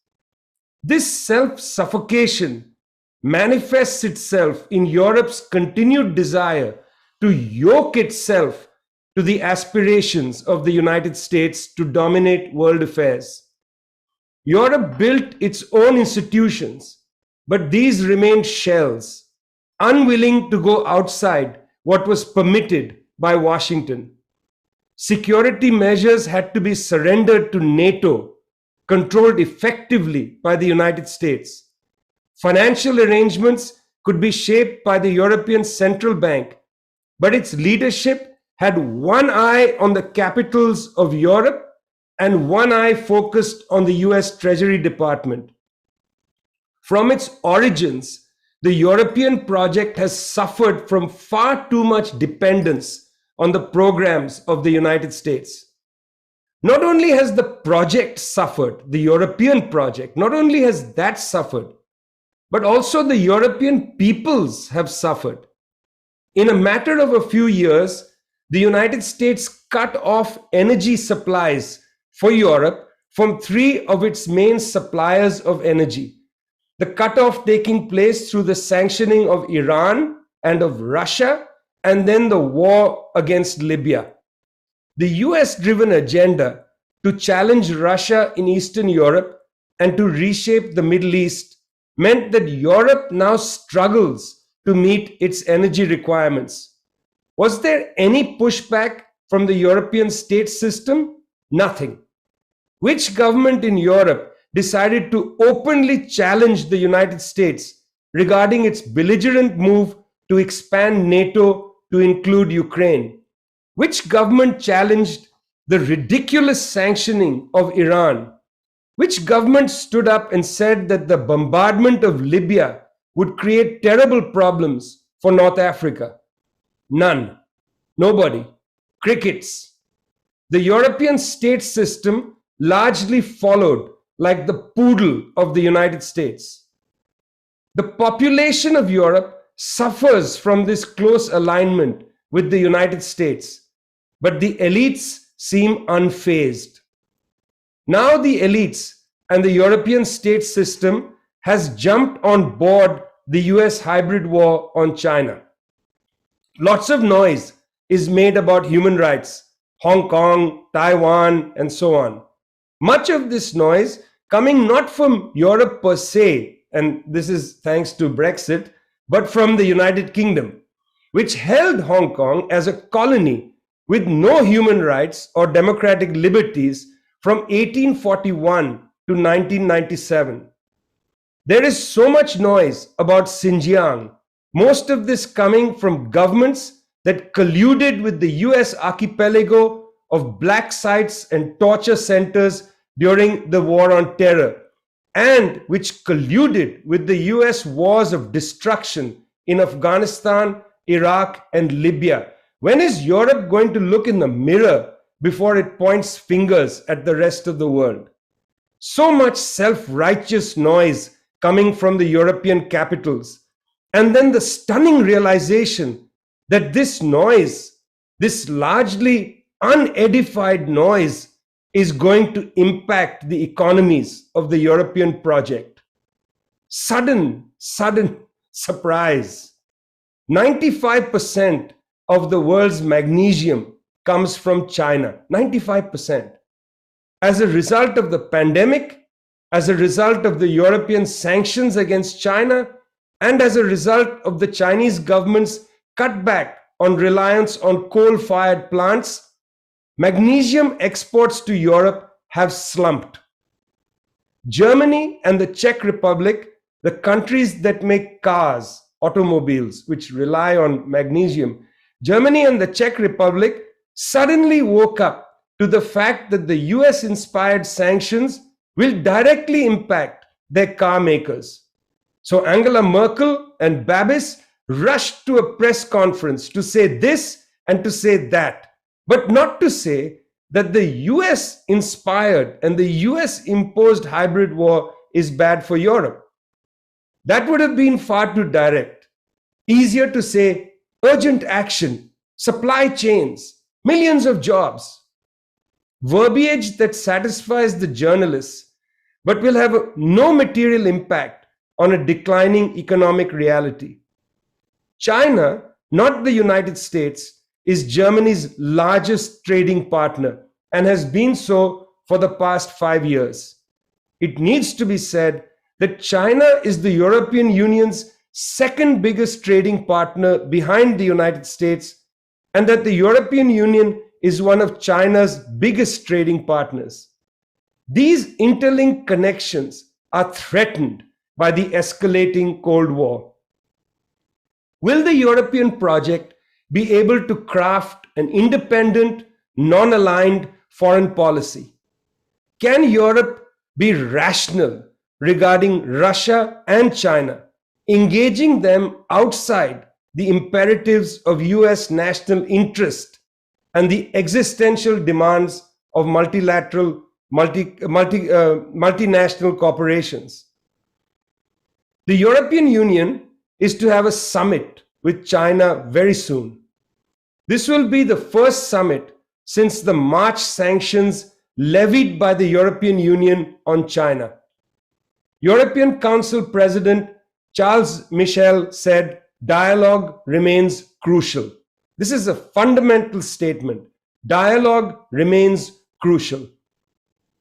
This self-suffocation manifests itself in Europe's continued desire to yoke itself to the aspirations of the United States to dominate world affairs. Europe built its own institutions, but these remained shells, unwilling to go outside what was permitted by Washington. Security measures had to be surrendered to NATO, controlled effectively by the United States. Financial arrangements could be shaped by the European Central Bank, but its leadership had one eye on the capitals of Europe and one eye focused on the US Treasury Department. From its origins, the European project has suffered from far too much dependence on the programs of the United States. Not only has the project suffered, the European project, not only has that suffered, but also the European peoples have suffered. In a matter of a few years, the United States cut off energy supplies for Europe from 3 of its main suppliers of energy. The cutoff taking place through the sanctioning of Iran and of Russia, and then the war against Libya. The US-driven agenda to challenge Russia in Eastern Europe and to reshape the Middle East meant that Europe now struggles to meet its energy requirements. Was there any pushback from the European state system? Nothing. Which government in Europe decided to openly challenge the United States regarding its belligerent move to expand NATO to include Ukraine? Which government challenged the ridiculous sanctioning of Iran? Which government stood up and said that the bombardment of Libya would create terrible problems for North Africa? None. Nobody. Crickets. The European state system largely followed like the poodle of the United States. The population of Europe suffers from this close alignment with the United States, but the elites seem unfazed. Now the elites and the European state system has jumped on board the US hybrid war on China. Lots of noise is made about human rights, Hong Kong, Taiwan, and so on. Much of this noise coming not from Europe per se, and this is thanks to Brexit, but from the United Kingdom, which held Hong Kong as a colony with no human rights or democratic liberties from 1841 to 1997. There is so much noise about Xinjiang, most of this coming from governments that colluded with the US archipelago of black sites and torture centers during the war on terror, and which colluded with the US wars of destruction in Afghanistan, Iraq, and Libya. When is Europe going to look in the mirror before it points fingers at the rest of the world? So much self-righteous noise coming from the European capitals. And then the stunning realization that this noise, this largely unedified noise, is going to impact the economies of the European project. Sudden surprise. 95% of the world's magnesium comes from China, 95%. As a result of the pandemic, as a result of the European sanctions against China, and as a result of the Chinese government's cutback on reliance on coal-fired plants, magnesium exports to Europe have slumped. Germany and the Czech Republic, the countries that make cars, automobiles, which rely on magnesium, Germany and the Czech Republic suddenly woke up to the fact that the US-inspired sanctions will directly impact their car makers. So Angela Merkel and Babis rushed to a press conference to say this and to say that, but not to say that the US-inspired and the US-imposed hybrid war is bad for Europe. That would have been far too direct. Easier to say urgent action, supply chains, millions of jobs. Verbiage that satisfies the journalists, but will have no material impact on a declining economic reality. China, not the United States, is Germany's largest trading partner and has been so for the past 5 years. It needs to be said that China is the European Union's second biggest trading partner behind the United States, and that the European Union is one of China's biggest trading partners. These interlinked connections are threatened by the escalating Cold War. Will the European project be able to craft an independent, non-aligned foreign policy? Can Europe be rational regarding Russia and China, engaging them outside the imperatives of US national interest and the existential demands of multilateral, multinational corporations? The European Union is to have a summit with China very soon. This will be the first summit since the March sanctions levied by the European Union on China. European Council President Charles Michel said, "Dialogue remains crucial." This is a fundamental statement. Dialogue remains crucial.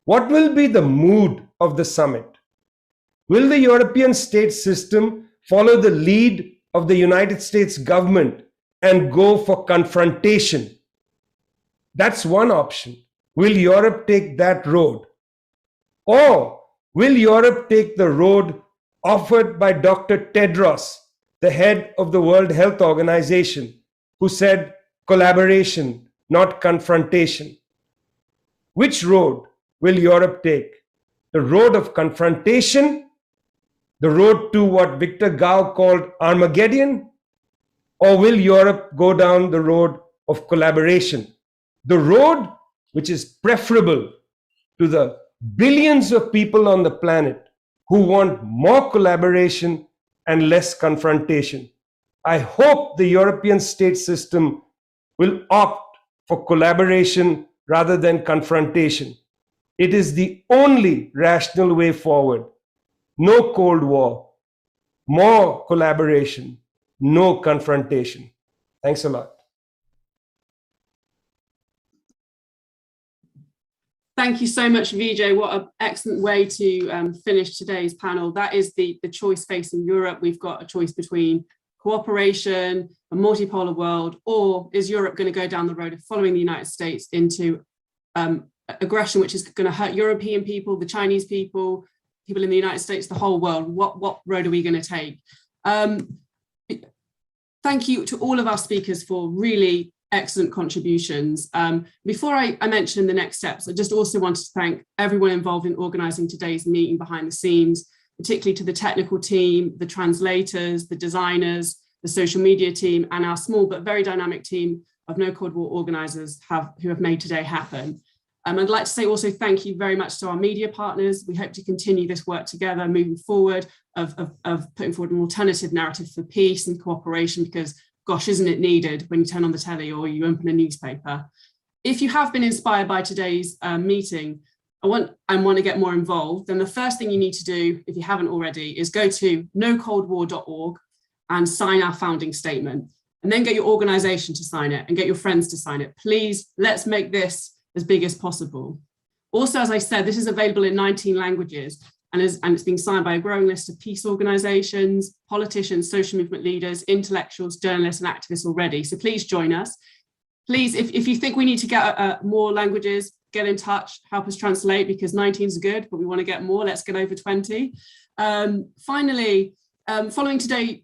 What will be the mood of the summit? Will the European state system follow the lead of the United States government and go for confrontation? That's one option. Will Europe take that road? Or will Europe take the road offered by Dr. Tedros, the head of the World Health Organization, who said collaboration, not confrontation? Which road will Europe take? The road of confrontation? The road to what Victor Gao called Armageddon? Or will Europe go down the road of collaboration? The road which is preferable to the billions of people on the planet who want more collaboration and less confrontation. I hope the European state system will opt for collaboration rather than confrontation. It is the only rational way forward. No Cold War, more collaboration, no confrontation. Thanks a lot. Thank you so much, Vijay. What an excellent way to finish today's panel. That is the choice facing Europe. We've got a choice between cooperation, a multipolar world, or is Europe going to go down the road of following the United States into aggression, which is going to hurt European people, the Chinese people, people in the United States, the whole world? What road are we going to take? Thank you to all of our speakers for really excellent contributions. Before I mention the next steps, I just also wanted to thank everyone involved in organising today's meeting behind the scenes, particularly to the technical team, the translators, the designers, the social media team, and our small but very dynamic team of No Cold War organisers who have made today happen. I'd like to say also thank you very much to our media partners. We hope to continue this work together moving forward of putting forward an alternative narrative for peace and cooperation, because gosh, isn't it needed when you turn on the telly or you open a newspaper. If you have been inspired by today's meeting and want to get more involved, then the first thing you need to do, if you haven't already, is go to nocoldwar.org and sign our founding statement, and then get your organisation to sign it and get your friends to sign it. Please, let's make this as big as possible. Also, as I said, this is available in 19 languages, and it's being signed by a growing list of peace organisations, politicians, social movement leaders, intellectuals, journalists and activists already. So please join us. Please, if you think we need to get more languages, get in touch, help us translate, because 19 is good, but we want to get more. Let's get over 20. Finally, following today,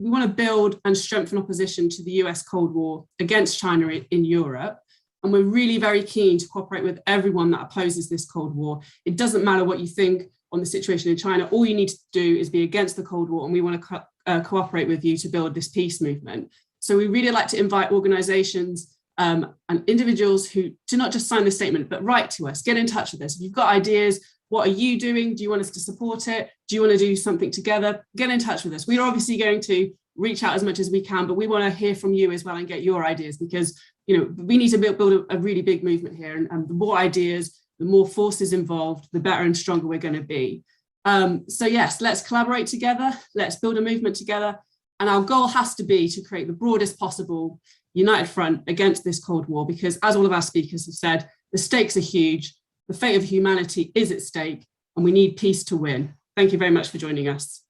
we want to build and strengthen opposition to the US Cold War against China in Europe. And we're really very keen to cooperate with everyone that opposes this Cold War. It doesn't matter what you think on the situation in China. All you need to do is be against the Cold War, and we want to cooperate with you to build this peace movement. So we really like to invite organizations and individuals who do not just sign the statement, but write to us, get in touch with us. If you've got ideas, what are you doing? Do you want us to support it? Do you want to do something together? Get in touch with us. We're obviously going to reach out as much as we can, but we want to hear from you as well and get your ideas, because we need to build a really big movement here, and the more ideas, the more forces involved, the better and stronger we're going to be. So yes, let's collaborate together, let's build a movement together, and our goal has to be to create the broadest possible united front against this Cold War, because as all of our speakers have said, the stakes are huge, the fate of humanity is at stake, and we need peace to win. Thank you very much for joining us.